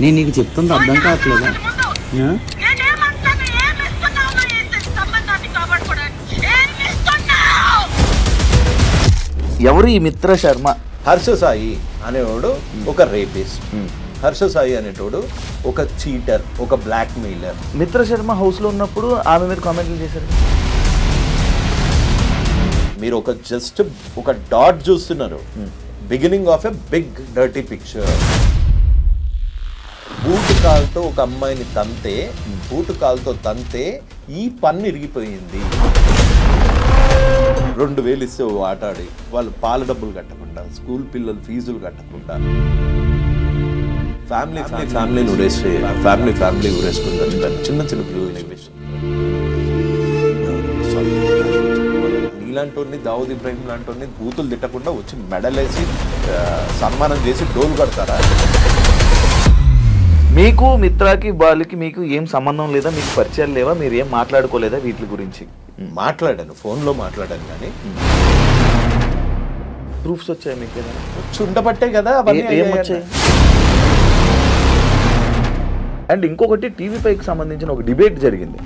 నేను నీకు చెప్తుంది అర్థం కావట్లేదా? ఎవరు ఈ మిత్ర శర్మ? హర్ష సాయి అనేవాడు ఒక రేపిస్ట్, హర్ష సాయి అనేటోడు ఒక చీటర్, ఒక బ్లాక్ మెయిలర్. మిత్ర శర్మ హౌస్లో ఉన్నప్పుడు ఆమె మీద కామెంట్లు చేశారు. మీరు ఒక జస్ట్ ఒక డాట్ చూస్తున్నారు, beginning of a big dirty picture. Boot కాలుతో ఒక అమ్మాయిని తంతే, బూటు కాలుతో తంతే ఈ పన్ను ఇరిగిపోయింది. 2000 ఇస్తే ఆటాడి వాళ్ళు పాల డబ్బులు కట్టకుండా, స్కూల్ పిల్లలు ఫీజులు కట్టకుండా, ఫ్యామిలీ ఉరేసి ఫ్యామిలీ ఉరేసుకుంటారు చిన్న చిన్న పిల్లల్ని. నీలాంటి దావుద్ ఇబ్రాహిం లాంటి బూతులు తిట్టకుండా వచ్చి మెడలేసి సన్మానం చేసి డోలు కడతారా? మీకు మిత్రాకి వాళ్ళకి మీకు ఏం సంబంధం లేదా? మీకు పరిచయాలు లేవా? మీరు ఏం మాట్లాడుకోలేదా వీటి గురించి? మాట్లాడాను, ఫోన్లో మాట్లాడాను, కానీ ప్రూఫ్స్ వచ్చాయి మీకు? వచ్చి ఉండబట్టే కదా ఏం వచ్చాయి? అండ్ ఇంకొకటి, టీవీ5కి సంబంధించిన ఒక డిబేట్ జరిగింది.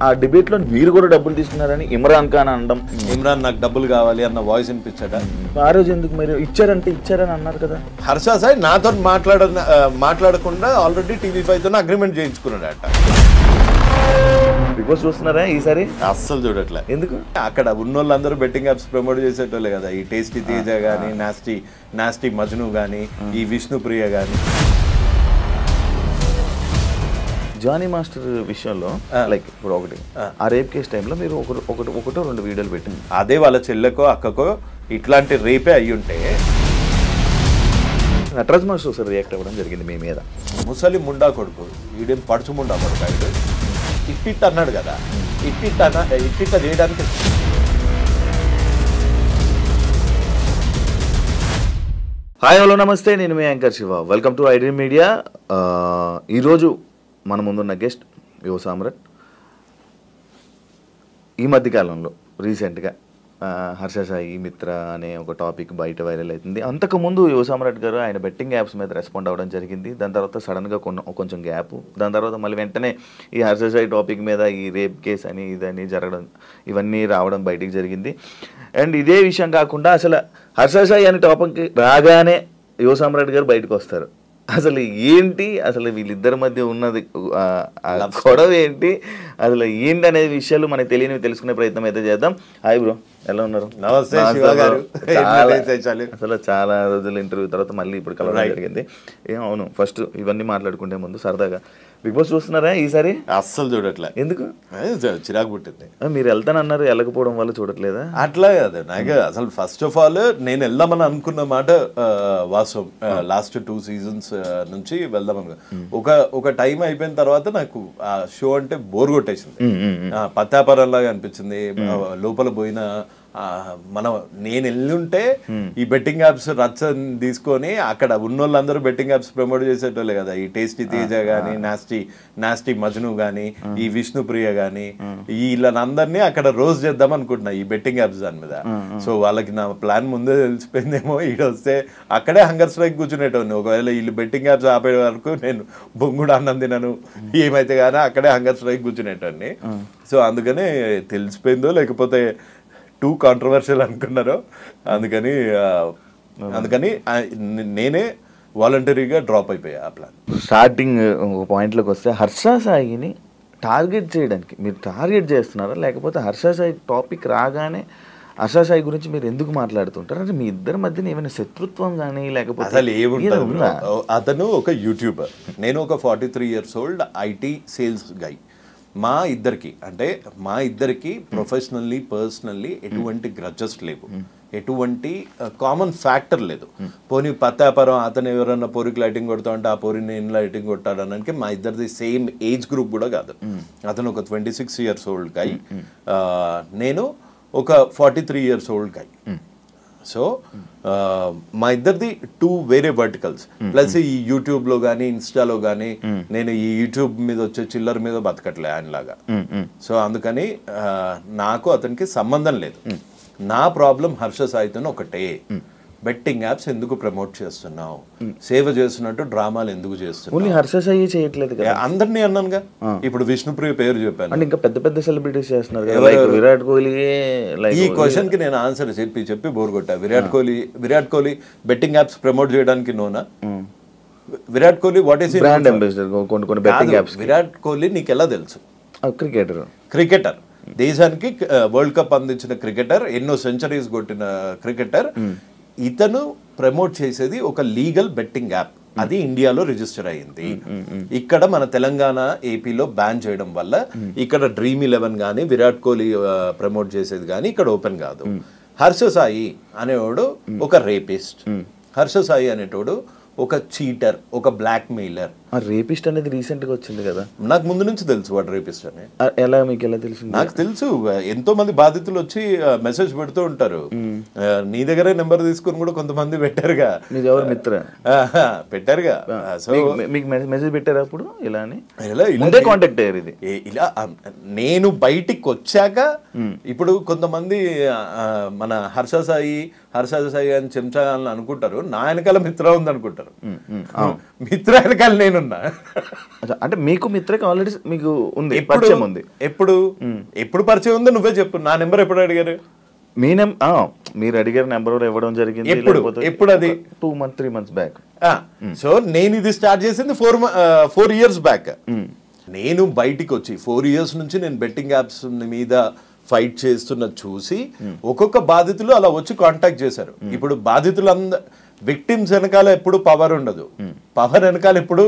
ఆ డిబేట్ లో మీరు కూడా డబ్బులు తీసుకున్నారని ఇమ్రాన్ ఖాన్ అనడం. ఇమ్రాన్ నాకు డబ్బులు కావాలి అన్న వాయిస్ వినిపించాడా? ఆ రోజు ఎందుకు మీరు ఇచ్చారని అన్నారు కదా? హర్ష సాయి నాతో మాట్లాడకుండా ఆల్రెడీ టీవీ5తో అగ్రిమెంట్ చేయించుకున్నాడట. బిగ్ బాస్ చూస్తున్నారా ఈసారి? అస్సలు చూడట్లే. ఎందుకు? అక్కడ ఉన్నోళ్ళందరూ బెట్టింగ్ యాప్స్ ప్రమోట్ చేసేటోళ్ళే కదా. ఈ టేస్టీ తేజ కానీ, నాస్టీ మజ్ను కానీ, ఈ విష్ణుప్రియ కానీ. జానీ మాస్టర్ విషయంలో లైక్ ఇప్పుడు ఒకటి ఆ రేప్ కేసు టైంలో మీరు ఒకటో 2 వీడియోలు పెట్టింది. అదే వాళ్ళ చెల్లెకో అక్కకో ఇట్లాంటి రేపే అయ్యుంటే నటరాజ్ మాస్టర్ ఒకసారి రియాక్ట్ అవ్వడం జరిగింది మీ మీద. ముసలి ముండా కొడుకు, వీడేం పడుచు ముండా కొడుకు, ఆయన ఇట్టిట్ అన్నాడు కదా. ఇట్టిట్ట చేయడానికి హాయ్ హలో నమస్తే, నేను మీ anchor Shiva. Welcome to iDream media. ఈరోజు మన ముందున్న గెస్ట్ యువ సామ్రాట్. ఈ మధ్యకాలంలో రీసెంట్గా హర్ష సాయి మిత్ర అనే ఒక టాపిక్ బయట వైరల్ అవుతుంది. అంతకుముందు యువ సామ్రాట్ గారు ఆయన బెట్టింగ్ యాప్స్ మీద రెస్పాండ్ అవ్వడం జరిగింది. దాని తర్వాత సడన్గా కొంచెం గ్యాప్, దాని తర్వాత మళ్ళీ వెంటనే ఈ హర్ష సాయి టాపిక్ మీద ఈ రేప్ కేసు అని ఇదని జరగడం, ఇవన్నీ రావడం బయటికి జరిగింది. అండ్ ఇదే విషయం కాకుండా అసలు హర్ష సాయి అనే టాపిక్ రాగానే యువ సామ్రాట్ గారు బయటకు వస్తారు. అసలు ఏంటి, అసలు వీళ్ళిద్దరి మధ్య ఉన్నది గొడవ ఏంటి, అసలు ఏంటి అనే విషయాలు మనకు తెలియనివి తెలుసుకునే ప్రయత్నం అయితే చేద్దాం. హాయ్ బ్రో, ఎలా ఉన్నారు? నమస్తే శివ గారు. అసలు చాలా రోజుల ఇంటర్వ్యూ తర్వాత మళ్ళీ ఇప్పుడు కలవడం జరిగింది. అవును, ఫస్ట్ ఇవన్నీ మాట్లాడుకుంటే ముందు సరదాగా బిగ్ బాస్ చూస్తున్నారా ఈసారి? అస్సలు చూడట్లే. ఎందుకు? చిరాకు పుట్టింది. మీరు వెళ్తానన్నారు, వెళ్ళకపోవడం వల్ల చూడట్లేదా? అట్లా కాదు, నాకు అసలు ఫస్ట్ ఆఫ్ ఆల్ నేను వెళ్దామని అనుకున్న మాట వాస్తవం. లాస్ట్ 2 సీజన్స్ నుంచి వెళ్దామని ఒక టైం అయిపోయిన తర్వాత నాకు ఆ షో అంటే బోర్ కొట్టేసింది. పత్తాపరంలాగా అనిపించింది. లోపల పోయిన నేను వెళ్ళుంటే ఈ బెట్టింగ్ యాప్స్ రచ్చ తీసుకొని అక్కడ ఉన్నోళ్ళందరూ బెట్టింగ్ యాప్స్ ప్రమోట్ చేసేటోళ్ళే కదా. ఈ టేస్టీ తేజ గానీ, నాస్టీ మజ్ను గానీ, ఈ విష్ణుప్రియ గానీ, వీళ్ళందరినీ అక్కడ రోజు చేద్దాం అనుకుంటున్నా ఈ బెట్టింగ్ యాప్స్ దాని మీద. సో వాళ్ళకి నా ప్లాన్ ముందే తెలిసిపోయిందేమో. ఈడొస్తే అక్కడే హంగర్ స్ట్రైక్ కూర్చునేటోని. ఒకవేళ వీళ్ళు బెట్టింగ్ యాప్స్ ఆపే వరకు నేను బొంగుడు అన్నం తినను, ఏమైతే కానీ అక్కడే హంగర్ స్ట్రైక్ కూర్చునేటోని. సో అందుకనే తెలిసిపోయిందో లేకపోతే టూ కాంట్రవర్షియల్ అనుకున్నారో, అందుకని నేనే వాలంటరీగా డ్రాప్ అయిపోయా ఆ ప్లాన్. స్టార్టింగ్ ఒక పాయింట్లోకి వస్తే హర్ష సాయిని టార్గెట్ చేయడానికి మీరు టార్గెట్ చేస్తున్నారా, లేకపోతే హర్ష సాయి టాపిక్ రాగానే హర్ష సాయి గురించి మీరు ఎందుకు మాట్లాడుతుంటారు? అంటే మీ ఇద్దరి మధ్యన ఏమైనా శత్రుత్వం కానీ లేకపోతే అసలు ఏముంటుందా? అతను ఒక యూట్యూబర్, నేను ఒక 43 years old ఐటీ సేల్స్ గై. మా ఇద్దరికి ప్రొఫెషనల్లీ పర్సనల్లీ ఎటువంటి గ్రడ్జెస్ లేవు, ఎటువంటి కామన్ ఫ్యాక్టర్ లేదు. పోనీ పత్తాపరం అతను ఎవరన్నా పోరికి లైటింగ్ కొడతా ఉంటే ఆ పోరిని నేను లైటింగ్ కొట్టాడనడానికి మా ఇద్దరిది సేమ్ ఏజ్ గ్రూప్ కూడా కాదు. అతను ఒక 26 years old గై, నేను ఒక 43 years old గై. సో మా ఇద్దరిది 2 వేరే వర్టికల్స్. ప్లస్ ఈ యూట్యూబ్లో కానీ ఇన్స్టాలో కానీ నేను ఈ యూట్యూబ్ మీద వచ్చే చిల్లర మీద బతకట్లే ఆయనలాగా. సో అందుకని నాకు అతనికి సంబంధం లేదు. నా ప్రాబ్లం హర్ష సాయితో ఒకటే, బెట్టింగ్ యాప్స్ ఎందుకు ప్రమోట్ చేస్తున్నావు, సేవ చేస్తున్నట్టు డ్రామాలు ఎందుకు చేస్తున్నావు. ఓన్లీ హర్ష సాయి చేయట్లేదు కదా, అందరినీ అన్నానుగా. ఇప్పుడు విష్ణుప్రియ పేరు చెప్పాను. అంటే ఇంకా పెద్ద పెద్ద సెలబ్రిటీస్ చేస్తున్నారు కదా, లైక్ విరాట్ కోహ్లీ. ఈ క్వశ్చన్ కి నేను ఆన్సర్ చెప్పి బోర్ కొట్టా. Virat Kohli betting apps promote చేయడానికి నోనా? Virat Kohli what is brand ambassador కొన్ని బెట్టింగ్ యాప్స్. విరాట్ కోహ్లీ నీకు ఎలా తెలుసు? క్రికెటర్, దేశానికి వరల్డ్ కప్ అందించిన క్రికెటర్, ఎన్నో సెంచరీస్ కొట్టిన క్రికెటర్. ఇతను ప్రమోట్ చేసేది ఒక లీగల్ బెట్టింగ్ యాప్. అది ఇండియాలో రిజిస్టర్ అయ్యింది. ఇక్కడ మన తెలంగాణ, ఏపీలో బ్యాన్ చేయడం వల్ల ఇక్కడ Dream11 కానీ విరాట్ కోహ్లీ ప్రమోట్ చేసేది కానీ ఇక్కడ ఓపెన్ కాదు. హర్ష సాయి అనేవాడు ఒక రేపిస్ట్. హర్ష సాయి అనేటోడు ఒక చీటర్, ఒక బ్లాక్ మెయిలర్. రేపిస్ట్ అనేది రీసెంట్ గా వచ్చింది కదా. నాకు ముందు నుంచి తెలుసు వాడు రేపిస్ట్ అని. ఎలా మీకు ఎలా తెలిసింది? నాకు తెలుసు, ఎంతో మంది బాధితులు వచ్చి మెసేజ్ పెడుతూ ఉంటారు. నీ దగ్గరే నెంబర్ తీసుకుని కూడా కొంతమంది పెట్టారుగా. మీరు ఎవరు మిత్ర పెట్టారుగా. సో మీకు మెసేజ్ పెట్టారు అప్పుడు ఇలా అని? ముందే కాంటాక్ట్ అయ్యారు. ఇది ఇలా నేను బయటికి వచ్చాక ఇప్పుడు కొంతమంది మన హర్ష సాయి అని చెంచా అని అనుకుంటారు. నా వెనకాల మిత్ర ఉంది అనుకుంటారు. మిత్ర వెనకాల నేనున్నా. అంటే మీకు మిత్రకి ఆల్రెడీ మీకు ఉంది, పరిచయం ఉంది. ఎప్పుడు పరిచయం ఉందో నువ్వే చెప్పు. నా నెంబర్ ఎప్పుడు అడిగారు? మీరు అడిగారు నెంబర్ ఇవ్వడం జరిగింది. ఎప్పుడు? అది 3 months బ్యాక్. సో నేను ఇది స్టార్ట్ చేసింది 4 years బ్యాక్. నేను బయటికి వచ్చి 4 years నుంచి నేను బెట్టింగ్ యాప్స్ మీద ఫైట్ చేస్తున్న చూసి ఒక్కొక్క బాధితులు అలా వచ్చి కాంటాక్ట్ చేశారు. ఇప్పుడు విక్టిమ్స్ వెనకాల ఎప్పుడు పవర్ ఉండదు, పవర్ వెనకాల ఎప్పుడు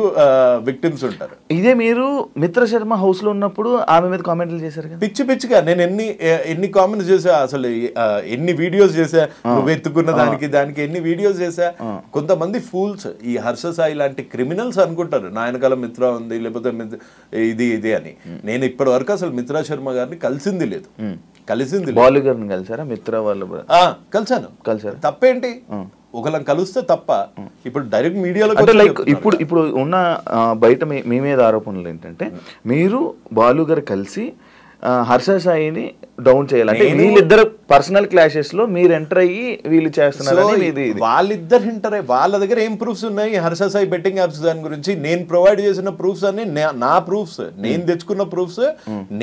విక్టిమ్స్ ఉంటారు. ఇదే మీరు మిత్ర శర్మ హౌస్ లో ఉన్నప్పుడు ఆమె మీద కామెంట్లు చేశారు కదా, పిచ్చిగా. నేను ఎన్ని కామెంట్స్ చేసా, అసలు ఎన్ని వీడియోస్ చేసా, నువ్వు ఎత్తుకున్న దానికి ఎన్ని వీడియోస్ చేసా. కొంతమంది ఫూల్స్, ఈ హర్ష సాయి లాంటి క్రిమినల్స్ అనుకుంటారు నా వెనకాల మిత్ర ఉంది, లేకపోతే ఇది అని. నేను ఇప్పటి వరకు అసలు మిత్రా శర్మ గారిని కలిసింది లేదు. బాలు గారిని కలిసారా? మిత్ర వాళ్ళు కలిసారు. తప్పేంటి? ఒకళ్ళని కలిస్తే తప్ప. ఇప్పుడు డైరెక్ట్ మీడియాలో అంటే లైక్ ఇప్పుడు ఉన్న బయట మీ మీద ఆరోపణలు ఏంటంటే మీరు బాలు గారు కలిసి హర్ష సాయిని డౌన్ చేయాలి. అంటే వీళ్ళిద్దరు పర్సనల్ క్లాషెస్ లో మీరు ఎంటర్ అయ్యి వీళ్ళు చేస్తున్నారు. వాళ్ళిద్దరు ఎంటర్ అయ్యి వాళ్ళ దగ్గర ఏం ప్రూఫ్స్ ఉన్నాయి హర్ష సాయి బెట్టింగ్ యాప్స్ దాని గురించి? నేను ప్రొవైడ్ చేసిన ప్రూఫ్స్ అన్ని నా ప్రూఫ్స్, నేను తెచ్చుకున్న ప్రూఫ్స్.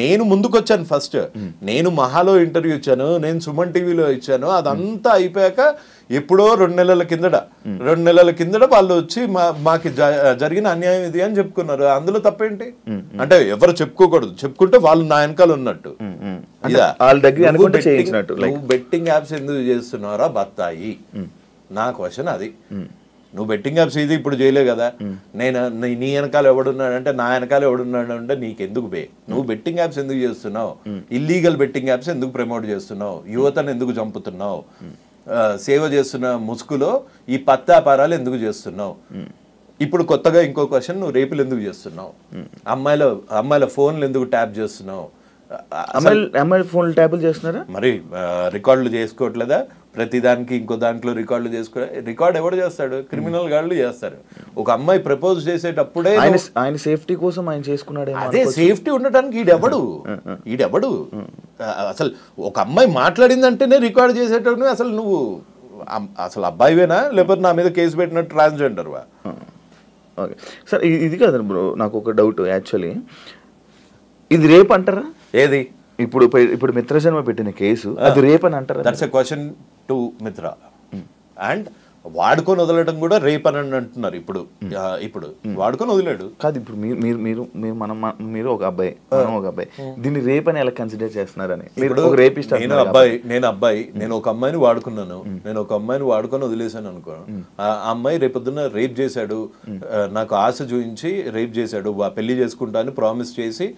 నేను ముందుకొచ్చాను ఫస్ట్. నేను మహాలో ఇంటర్వ్యూ ఇచ్చాను, నేను సుమన్ టీవీలో ఇచ్చాను. అదంతా అయిపోయాక ఎప్పుడో 2 నెలల కిందట వాళ్ళు వచ్చి మాకు జరిగిన అన్యాయం ఇది అని చెప్పుకున్నారు. అందులో తప్పేంటి? అంటే ఎవరు చెప్పుకోకూడదు, చెప్పుకుంటే వాళ్ళు నా వెనకాల ఉన్నట్టు. నువ్వు బెట్టింగ్ యాప్స్ ఎందుకు చేస్తున్నారా బత్తాయి? నా క్వశ్చన్ అది. నువ్వు బెట్టింగ్ యాప్స్ ఇది ఇప్పుడు చేయలే కదా. నేను నీ వెనకాల ఎవడున్నాడంటే, నా వెనకాల ఎవడున్నాడు అంటే నీకెందుకు నువ్వు బెట్టింగ్ యాప్స్ ఎందుకు చేస్తున్నావు? ఇల్లీగల్ బెట్టింగ్ యాప్స్ ఎందుకు ప్రమోట్ చేస్తున్నావు? యువతను ఎందుకు చంపుతున్నావు? సేవ చేస్తున్న ముసుగులో ఈ పత్తాపారాలు ఎందుకు చేస్తున్నావు? ఇప్పుడు కొత్తగా ఇంకో క్వశ్చన్, నువ్వు రేపులు ఎందుకు చేస్తున్నావు? అమ్మాయిల ఫోన్లు ఎందుకు ట్యాప్ చేస్తున్నావు? అమ్మాయిల ఫోన్లు ట్యాపులు చేస్తున్నారా? మరి రికార్డులు చేసుకోవట్లేదా? ప్రతి దానికి ఇంకో దాంట్లో రికార్డ్ ఎవడు చేస్తాడు? క్రిమినల్ గాళ్ళు చేస్తారు. ఒక అమ్మాయి ప్రపోజ్ చేసేటప్పుడే ఆయన సేఫ్టీ కోసం ఆయన చేసుకున్నాడు. అదే సేఫ్టీ ఉండటానికి ఈడెవడు అసలు ఒక అమ్మాయి మాట్లాడిందంటేనే రికార్డ్ చేసేటప్పుడు అసలు నువ్వు అసలు అబ్బాయివేనా, లేకపోతే నా మీద కేసు పెట్టినట్టు ట్రాన్స్జెండర్వా? ఓకే సార్, ఇది కాదండి బ్రో, నాకు ఒక డౌట్. యాక్చువల్లీ ఇది రేప్ అంటారా? ఏది? ఇప్పుడు మిత్ర శర్మ పెట్టిన కేసు అది రేప్ అని అంటారా? దట్స్ ఎ క్వశ్చన్ టు మిత్ర. అండ్ వాడుకొని వదలడం కూడా రేప్ అని అంటున్నారు. ఇప్పుడు వాడుకొని వదిలేడు కాదు. ఇప్పుడు మీరు ఒక అబ్బాయి, ఒక అబ్బాయి, దీన్ని రేప్ అని ఎలా కన్సిడర్ చేస్తున్నారని? నేను ఒక అమ్మాయిని వాడుకున్నాను, నేను ఒక అమ్మాయిని వాడుకొని వదిలేసాను అనుకో. ఆ అమ్మాయి రేపొద్దున రేప్ చేశాడు, నాకు ఆశ చూపించి రేప్ చేశాడు, పెళ్లి చేసుకుంటా అని ప్రామిస్ చేసి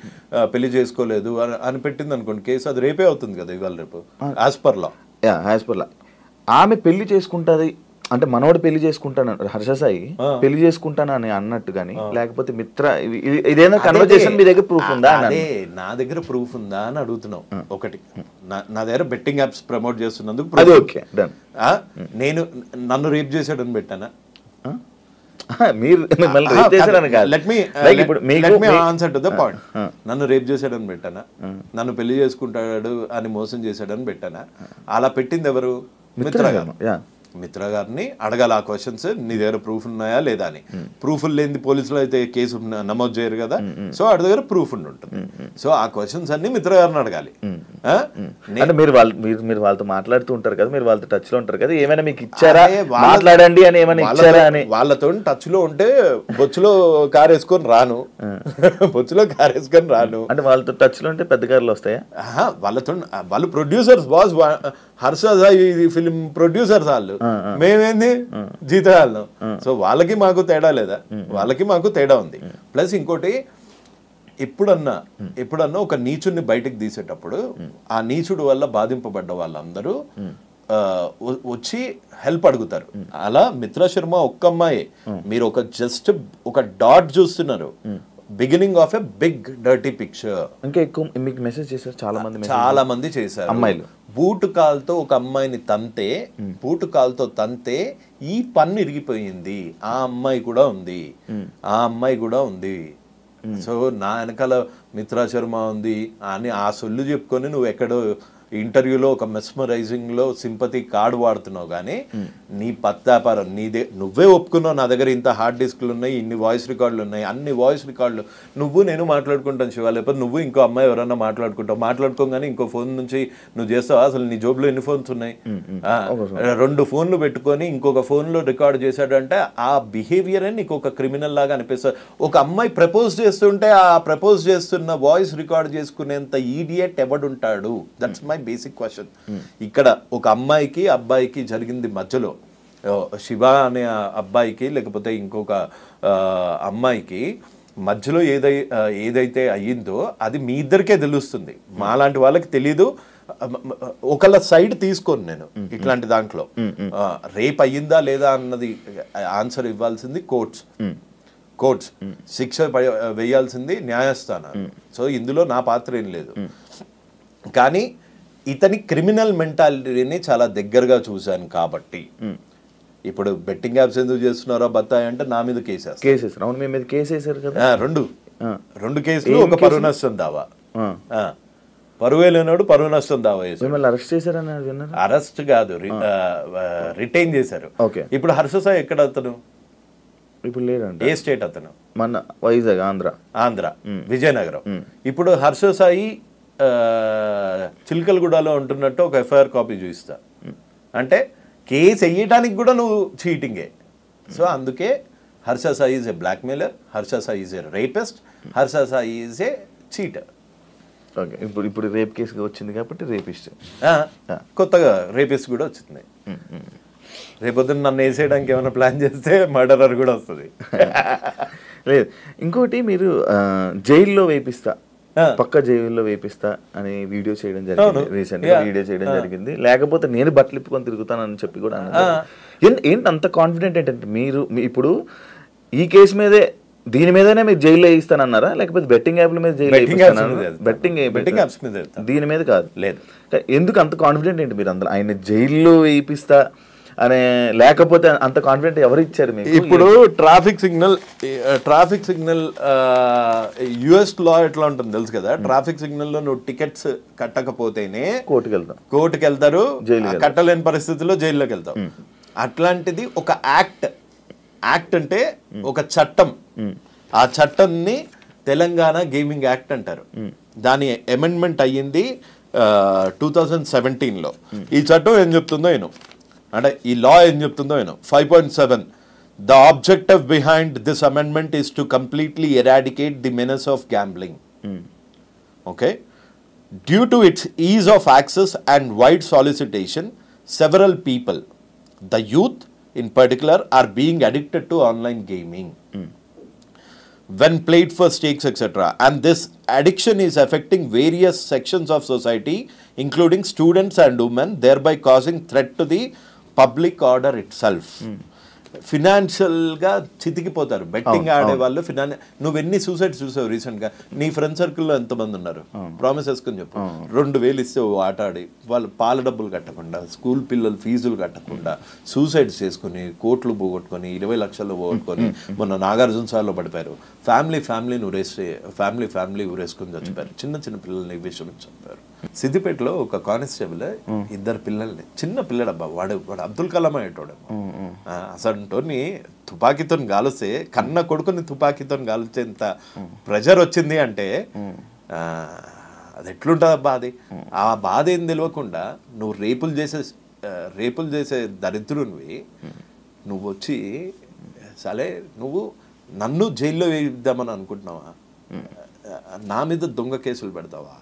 పెళ్లి చేసుకోలేదు అని పెట్టింది అనుకోండి కేసు, అది రేపే అవుతుంది కదా ఇవాళ రేపు. యాజ్ పర్ లా ఆమె పెళ్లి చేసుకుంటుంది అంటే మనోడు పెళ్లి చేసుకుంటాను, హర్ష సాయి పెళ్లి చేసుకుంటాను అని అన్నట్టు గానీ, లేకపోతే మిత్ర ఇదేనా కన్వర్జేషన్ మీ దగ్గర ప్రూఫ్ ఉందా? అదే నా దగ్గర ప్రూఫ్ ఉందా అని అడుగుతున్నావు. ఒకటి, నా దగ్గర బెట్టింగ్ యాప్స్ ప్రమోట్ చేస్తున్నందుకు నేను నన్ను రేప్ చేశాడని పెట్టానా? నన్ను రేప్ చేశాడని పెట్టానా? నన్ను పెళ్లి చేసుకుంటాడు అని మోసం చేశాడని పెట్టానా? అలా పెట్టింది ఎవరు? మిత్ర గారు. మిత్ర గారిని అడగాలి ఆ క్వశ్చన్స్, నీ దగ్గర ప్రూఫ్ ఉన్నాయా లేదా అని. ప్రూఫ్లు లేని పోలీసులు అయితే కేసు నమోదు చేయరు కదా, సో వాడి దగ్గర ప్రూఫ్ ఉంటుంది. సో ఆ క్వశ్చన్స్ అన్ని మిత్ర గారిని అడగాలి. అంటే మీరు వాళ్ళతో మాట్లాడుతూ ఉంటారు కదా, మీరు వాళ్ళతో టచ్ లో ఉంటారు కదా, ఏమైనా మీకు ఇచ్చారా మాట్లాడండి అని ఏమైనా ఇచ్చారా అని? వాళ్ళతో టచ్ లో ఉంటే బొచ్చులో కారు వేసుకొని రాను, బొచ్చులో కారు వేసుకొని రాను. అంటే వాళ్ళతో టచ్ లో ఉంటే పెద్ద కార్లు వస్తాయా? వాళ్ళతో వాళ్ళు producers boss, Harsha Sai film producers వాళ్ళు, మేమేంది జీతాలు. సో వాళ్ళకి మాకు తేడా లేదా? వాళ్ళకి మాకు తేడా ఉంది. ప్లస్ ఇంకోటి, ఎప్పుడన్నా ఒక నీచుడిని బయటకు తీసేటప్పుడు ఆ నీచుడు వల్ల బాధింపబడ్డ వాళ్ళందరూ వచ్చి హెల్ప్ అడుగుతారు. అలా మిత్ర శర్మ ఒక్క అమ్మాయి, మీరు ఒక జస్ట్ ఒక డాట్ చూస్తున్నారు, beginning of a big dirty picture. ఇంకా ఎక్కువ మీకు మెసేజ్ చేశారు చాలా మంది చేశారు. అమ్మాయిలు బూటు కాల్తో ఒక అమ్మాయిని తంతే, బూటు కాల్తో తంతే ఈ పన్ను ఇరిగిపోయింది, ఆ అమ్మాయి కూడా ఉంది. సో నా వెనకాల మిత్రా శర్మ ఉంది అని ఆ సొల్లు చెప్పుకొని నువ్వు ఎక్కడో ఇంటర్వ్యూలో ఒక మెస్మరైజింగ్ లో సింపతి కార్డు వాడుతున్నావు, కానీ నీ పత్తాపారం నీదే. నువ్వే ఒప్పుకున్నావు నా దగ్గర ఇంత హార్డ్ డిస్క్లు ఉన్నాయి, ఇన్ని వాయిస్ రికార్డులు ఉన్నాయి, అన్ని వాయిస్ రికార్డులు నేను మాట్లాడుకుంటాను శివ, లేకపోతే నువ్వు ఇంకో అమ్మాయి ఎవరన్నా మాట్లాడుకోగానే ఇంకో ఫోన్ నుంచి నువ్వు చేస్తావా? అసలు నీ జోబులో ఎన్ని ఫోన్స్ ఉన్నాయి? 2 ఫోన్లు పెట్టుకొని ఇంకొక ఫోన్ లో రికార్డ్ చేశాడంటే ఆ బిహేవియర్ నీకు ఒక క్రిమినల్ లాగా అనిపిస్తుంది. ఒక అమ్మాయి ప్రపోజ్ చేస్తుంటే ఆ ప్రపోజ్ చేస్తున్న వాయిస్ రికార్డ్ చేసుకునేంత ఈడియట్ ఎవడుంటాడు? That's my basic question. ఇక్కడ ఒక అమ్మాయికి అబ్బాయికి జరిగింది మధ్యలో, శివ అనే అబ్బాయికి లేకపోతే ఇంకొక అమ్మాయికి మధ్యలో ఏదైతే అయ్యిందో అది మీ ఇద్దరికే తెలుస్తుంది, మాలాంటి వాళ్ళకి తెలీదు. ఒకళ్ళ సైడ్ తీసుకోను నేను ఇట్లాంటి దాంట్లో. రేప్ అయ్యిందా లేదా అన్నది ఆన్సర్ ఇవ్వాల్సింది కోర్ట్స్, శిక్ష వేయాల్సింది న్యాయస్థానం. సో ఇందులో నా పాత్ర ఏం లేదు. కానీ ఇతని క్రిమినల్ మెంటాలిటీని చాలా దగ్గరగా చూశాను కాబట్టి, ఇప్పుడు బెట్టింగ్ యాప్స్ ఎందుకు చేస్తున్నారో బత్తాయి అంటే నా మీద కేసేస్తారు. అవును, మీ మీద కేసేసారు కదా. రెండు కేసులు, ఒక పరువు నష్టం దావా. పరువే లేనాడు పరువు నష్టం దావా చేశారు. అరెస్ట్ చేశారని? అరెస్ట్ కాదు, రిటైన్ చేశారు. ఇప్పుడు హర్ష సాయి ఎక్కడ అతను? ఇప్పుడు లేదండి. ఏ స్టేట్ అతను? మన వైజాగ్, ఆంధ్ర విజయనగరం. ఇప్పుడు హర్ష సాయి చిల్కలగూడలో ఉంటున్నట్టు ఒక ఎఫ్ఐఆర్ కాపీ చూపిస్తా అంటే కేసు వేయడానికి కూడా నువ్వు చీటింగే. సో అందుకే Harsha Sai is a blackmailer, Harsha Sai is a rapist, Harsha Sai is a cheater. Okay, ఇప్పుడు రేప్ కేసు వచ్చింది కాబట్టి రేపిస్ట్, కొత్తగా రేపిస్ట్ కూడా వచ్చింది. రేపొద్దున నన్ను వేసేయడానికి ఏమైనా ప్లాన్ చేస్తే మర్డరర్ కూడా వస్తుంది. లేదు, ఇంకోటి మీరు జైల్లో వేపిస్తా, పక్క జైల్లో వేపిస్తా అని వీడియో చేయడం జరిగింది, రీసెంట్ గా వీడియో చేయడం జరిగింది. లేకపోతే నేను బట్టలు ఇప్పుకొని తిరుగుతానని చెప్పి కూడా అన్నారు. ఏంటి అంత కాన్ఫిడెంట్ ఏంటంటే మీరు ఇప్పుడు ఈ కేసు మీదే, దీని మీదనే మీరు జైల్లో వేయిస్తానన్నారా, లేకపోతే బెట్టింగ్ యాప్ల మీద జైల్లో బెట్టింగ్ యాప్స్ మీద, దీని మీద కాదు? లేదు. ఎందుకు అంత కాన్ఫిడెంట్ ఏంటి మీరు అందులో? ఆయన జైల్లో వేయిస్తా అనే, లేకపోతే అంత కాన్ఫిడెంట్ ఎవరు ఇచ్చారు మీకు? ఇప్పుడు ట్రాఫిక్ సిగ్నల్ యుఎస్ లా ఎట్లా ఉంటుంది తెలుసు కదా. ట్రాఫిక్ సిగ్నల్ లో నువ్వు టికెట్స్ కట్టకపోతేనే కోర్టుకి వెళ్తారు, కట్టలేని పరిస్థితుల్లో జైల్లోకి వెళ్తావు. అట్లాంటిది ఒక యాక్ట్ అంటే ఒక చట్టం. ఆ చట్టాన్ని తెలంగాణ గేమింగ్ యాక్ట్ అంటారు. దాని అమెండ్మెంట్ అయ్యింది 2017లో. ఈ చట్టం ఏం చెప్తుందో అంటే ఈ లా ఏం చెప్తుందో 5.7 The objective behind this amendment is to completely eradicate the menace of gambling. Okay, due to its ease of access and wide solicitation, several people, the youth in particular, are being addicted to online gaming when played for stakes, etc. And this addiction is affecting various sections of society, including students and women, thereby causing threat to the public order itself. Financial గా చితికిపోతారు betting ఆడే వాళ్ళు. నువ్వెన్ని suicides చూసావు recent గా? నీ friend సర్కిల్లో ఎంతమంది ఉన్నారు? ప్రామిస్ వేసుకొని చెప్పు. 2000 ఇస్తే ఆట ఆడి వాళ్ళు పాల డబ్బులు కట్టకుండా, స్కూల్ పిల్లలు ఫీజులు కట్టకుండా సూసైడ్స్ చేసుకుని కోట్లు పోగొట్టుకొని 20 లక్షలు పోగొట్టుకొని మొన్న నాగార్జున సార్లో పడిపోయారు. ఫ్యామిలీ ఊరేసుకొని చచ్చిపోయారు. చిన్న పిల్లల్ని విషయం చంపారు. సిద్దిపేటలో ఒక కానిస్టేబుల్ 2 పిల్లల్ని, చిన్న పిల్లడబ్బా, వాడు అబ్దుల్ కలాం అయ్యేటోడేమో, అసలు తుపాకీతో గాలిస్తే కన్న కొడుకుని తుపాకీతో గాలిచేంత ప్రెషర్ వచ్చింది అంటే అది ఎట్లుంటుందబ్బా. అది ఆ బాధ ఏం తెలియకుండా నువ్వు రేపులు చేసే దరిద్రునివి నువ్వు వచ్చి సరే నువ్వు నన్ను జైల్లో వేయిద్దామని అనుకుంటున్నావా? నా మీద దొంగ కేసులు పెడతావా?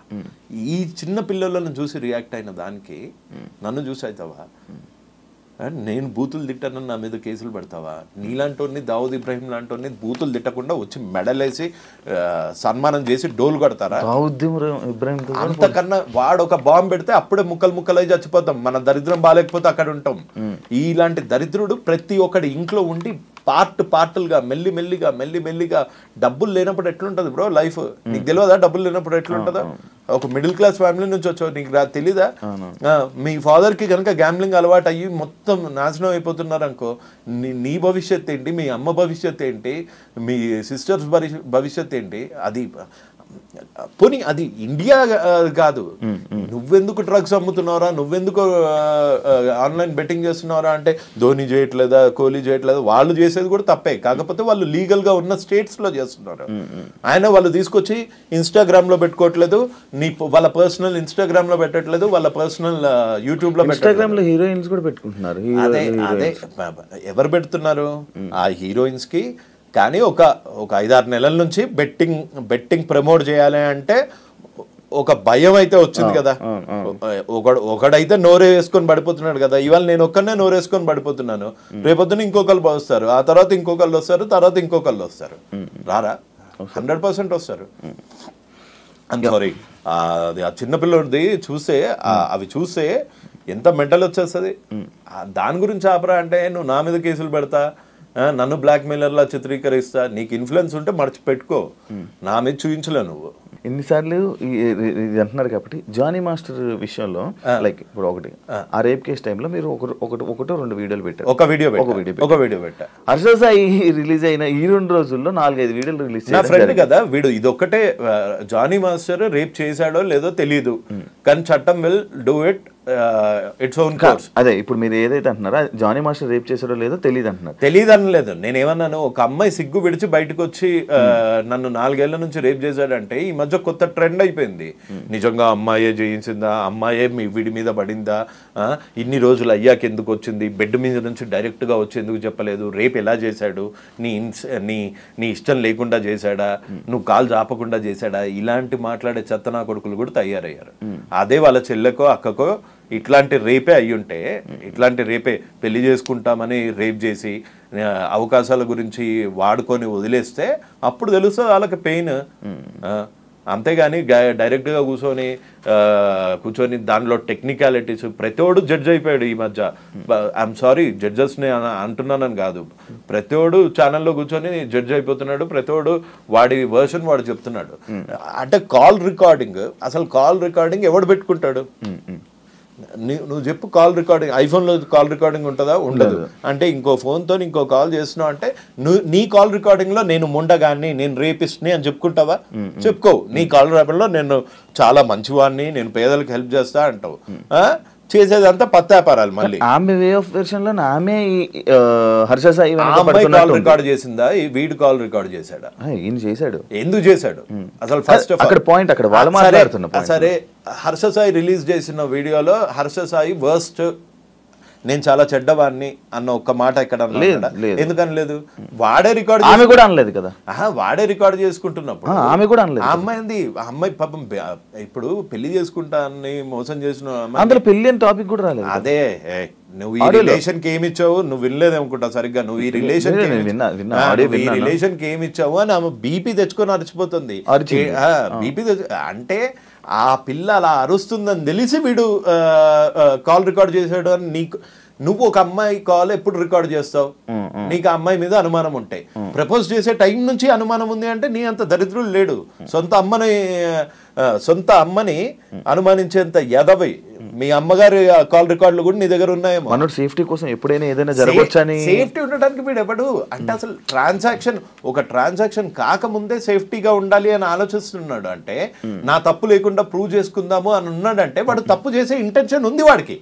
ఈ చిన్న పిల్లలను చూసి రియాక్ట్ అయిన దానికి నన్ను చూసి అవుతావా? నేను బూతులు తిట్టానని నా మీద కేసులు పెడతావా? నీలాంటి దావుద్ ఇబ్రాహిం లాంటి బూతులు తిట్టకుండా వచ్చి మెడలేసి సన్మానం చేసి డోలు కొడతారా? అంతకన్నా వాడు ఒక బాంబు పెడితే అప్పుడే ముక్కలై చచ్చిపోతాం. మన దరిద్రం బాగాలేకపోతే అక్కడ ఉంటాం. ఇలాంటి దరిద్రుడు ప్రతి ఒక్కడి ఇంట్లో ఉండి పార్టులుగా మెల్లిమెల్లిగా డబ్బులు లేనప్పుడు ఎట్లుంటది బ్రో లైఫ్? నీకు తెలియదా డబ్బులు లేనప్పుడు ఎట్లుంటుందో? ఒక మిడిల్ క్లాస్ ఫ్యామిలీ నుంచి వచ్చావు, నీకు తెలీదా? మీ ఫాదర్ కి కనుక గ్యాంబ్లింగ్ అలవాటు అయ్యి మొత్తం నాశనం అయిపోతున్నారు అనుకో, నీ భవిష్యత్ ఏంటి? మీ అమ్మ భవిష్యత్ ఏంటి? మీ సిస్టర్స్ భవిష్యత్ ఏంటి? అది పోనీ అది ఇండియా కాదు. నువ్వెందుకు డ్రగ్స్ అమ్ముతున్నారా, నువ్వెందుకు ఆన్లైన్ బెట్టింగ్ చేస్తున్నారా అంటే ధోని చేయట్లేదా, కోహ్లీ చేయట్లేదా? వాళ్ళు చేసేది కూడా తప్పే, కాకపోతే వాళ్ళు లీగల్ గా ఉన్న స్టేట్స్ లో చేస్తున్నారు. ఆయన వాళ్ళు తీసుకొచ్చి ఇన్స్టాగ్రామ్ లో పెట్టుకోవట్లేదు, వాళ్ళ పర్సనల్ ఇన్స్టాగ్రామ్ లో పెట్టట్లేదు, వాళ్ళ పర్సనల్ యూట్యూబ్ లో ఇన్స్టాగ్రామ్ లో హీరోయిన్స్ కూడా పెట్టుకుంటున్నారు. అదే ఎవరు పెడుతున్నారు? ఆ హీరోయిన్స్ కి. కానీ ఒక 5-6 నెలల నుంచి బెట్టింగ్ ప్రమోట్ చేయాలి అంటే ఒక భయం అయితే వచ్చింది కదా. ఒకడైతే నోరే వేసుకొని పడిపోతున్నాడు కదా. ఇవాళ నేను ఒక్కనే నోరు వేసుకొని పడిపోతున్నాను, రేపొద్దున ఇంకొకరు వస్తారు, ఆ తర్వాత ఇంకొకళ్ళు వస్తారు, తర్వాత ఇంకొకళ్ళు వస్తారు. రారా? 100% వస్తారు. ఐమ్ సారీ, అది ఆ చిన్నపిల్లడిది చూస్తే అవి చూస్తే ఎంత మెంటల్ వచ్చేస్తుంది. దాని గురించి ఆపరా అంటే నువ్వు నా మీద కేసులు పెడతా, నన్ను బ్లాక్ మెయిలర్లా చిత్రీకరిస్తా, నీకు ఇన్ఫ్లుయెన్స్ ఉంటే మర్చిపెట్టుకో, నా మీద చూపించలే నువ్వు. ఎన్నిసార్లు ఇది అంటున్నారు కాబట్టి జానీ మాస్టర్ విషయంలో లైక్ ఇప్పుడు ఒకటి ఆ రేప్ కేసు టైంలో మీరు ఒకటో 2 వీడియోలు పెట్టారు. ఒక వీడియో పెట్టా. హర్ష సాయి రిలీజ్ అయిన ఈ 2 రోజుల్లో 4-5 వీడియోలు రిలీజ్ నా ఫ్రెండ్ కదా వీడు. ఇదొక్కటే జానీ మాస్టర్ రేప్ చేశాడో లేదో తెలియదు, కానీ చట్టం will do it its own course. అదే ఇప్పుడు మీరు ఏదైతే అంటున్నారో జానీ మాస్టర్ రేప్ చేశాడో లేదో తెలియదు అంటున్నారు. తెలియదు అనలేదు, నేనేమన్నాను, ఒక అమ్మాయి సిగ్గు విడిచి బయటకు వచ్చి నన్ను 4 ఏళ్ల నుంచి రేప్ చేశాడంటే ఈ మధ్య కొత్త ట్రెండ్ అయిపోయింది. నిజంగా అమ్మాయే చేయించిందా, అమ్మాయే వీడి మీద పడిందా, ఇన్ని రోజులు అయ్యాక ఎందుకు వచ్చింది, బెడ్ మీద నుంచి డైరెక్ట్ గా వచ్చి ఎందుకు చెప్పలేదు, రేపు ఎలా చేశాడు, నీ ఇష్టం లేకుండా చేశాడా, నువ్వు కాలు చాపకుండా చేశాడా, ఇలాంటి మాట్లాడే చెత్తనా కొడుకులు కూడా తయారయ్యారు. అదే వాళ్ళ చెల్లెకో అక్కకో ఇట్లాంటి రేపే అయ్యుంటే, ఇట్లాంటి రేపే పెళ్లి చేసుకుంటామని రేప్ చేసి అవకాశాల గురించి వాడుకొని వదిలేస్తే అప్పుడు తెలుస్తుంది వాళ్ళకి పెయిన్. అంతేగాని డైరెక్ట్గా కూర్చొని దానిలో టెక్నికాలిటీస్ ప్రతివాడు జడ్జ్ అయిపోయాడు ఈ మధ్య. ఐఎమ్ సారీ జడ్జెస్ని అంటున్నానని కాదు, ప్రతివాడు ఛానల్లో కూర్చొని జడ్జ్ అయిపోతున్నాడు, ప్రతివాడు వాడి వర్షన్ వాడు చెప్తున్నాడు. అంటే కాల్ రికార్డింగ్ ఎవడు పెట్టుకుంటాడు? నువ్వు చెప్పు, కాల్ రికార్డింగ్ ఐఫోన్లో కాల్ రికార్డింగ్ ఉంటుందా? ఉండదు. అంటే ఇంకో ఫోన్తో ఇంకో కాల్ చేస్తున్నావు అంటే నీ కాల్ రికార్డింగ్లో నేను ముండగాన్ని, నేను రేపిస్ట్ని అని చెప్పుకుంటావా? చెప్పుకోవు. నీ కాల్ రికార్డింగ్లో నేను చాలా మంచివాడిని, నేను పేదలకు హెల్ప్ చేస్తా అంటావు. చేసేదంతా పత్తాపారాలు. మళ్ళీ ఆమె వే ఆఫ్ వెర్షన్ లో ఆమె హర్ష సాయి కాల్ రికార్డ్ చేసిందా, వీడు కాల్ రికార్డ్ చేశాడా? ఈయన చేశాడు. ఎందుకు చేశాడు అసలు? ఫస్ట్ అక్కడ పాయింట్ అక్కడ వాళ్ళు మాట్లాడుతున్నారు. సరే, హర్ష సాయి రిలీజ్ చేసిన వీడియోలో హర్ష సాయి వర్స్ట్, నేను చాలా చెడ్డవాడిని అన్న ఒక్క మాట ఇక్కడ ఎందుకని లేదు? వాడే రికార్డ్, ఆమె కూడా అనలేదు కదా. వాడే రికార్డ్ చేసుకుంటున్నప్పుడు ఆమె కూడా అనలేదు. అమ్మాయి పాపం ఇప్పుడు పెళ్లి చేసుకుంటా అని మోసం చేసిన అందులో పెళ్లి అని టాపిక్ కూడా రాలేదు. అదే నువ్వు ఈ రిలేషన్ కి ఏమి ఇచ్చావు, నువ్వు వినలేదనుకుంటా సరిగ్గా, నువ్వు ఈ రిలేషన్ కి ఏమి ఇచ్చావు అని ఆమె బీపీ తెచ్చుకొని అరిచిపోతుంది. బీపీ అంటే ఆ పిల్ల అలా అరుస్తుందని తెలిసి వీడు కాల్ రికార్డ్ చేశాడు అని నువ్వు ఒక అమ్మాయి కాల్ ఎప్పుడు రికార్డ్ చేస్తావు? నీకు ఆ అమ్మాయి మీద అనుమానం ఉంటాయి. ప్రపోజ్ చేసే టైం నుంచి అనుమానం ఉంది అంటే నీ అంత దరిద్రులు లేడు. సొంత అమ్మని అనుమానించేంత యదవి మీ అమ్మగారి కాల్ రికార్డులు కూడా నీ దగ్గర ఉన్నాయేమో. మనోడు సేఫ్టీ కోసం ఎప్పుడైనా ఏదైనా జరగవచ్చని. సేఫ్టీ ఉండడానికి వీడు ఎవడు అంటే అసలు ట్రాన్సాక్షన్ కాకముందే సేఫ్టీగా ఉండాలి అని ఆలోచిస్తున్నాడు. అంటే నా తప్పు లేకుండా ప్రూవ్ చేసుకుందాము అని ఉన్నాడంటే వాడు తప్పు చేసే ఇంటెన్షన్ ఉంది వాడికి.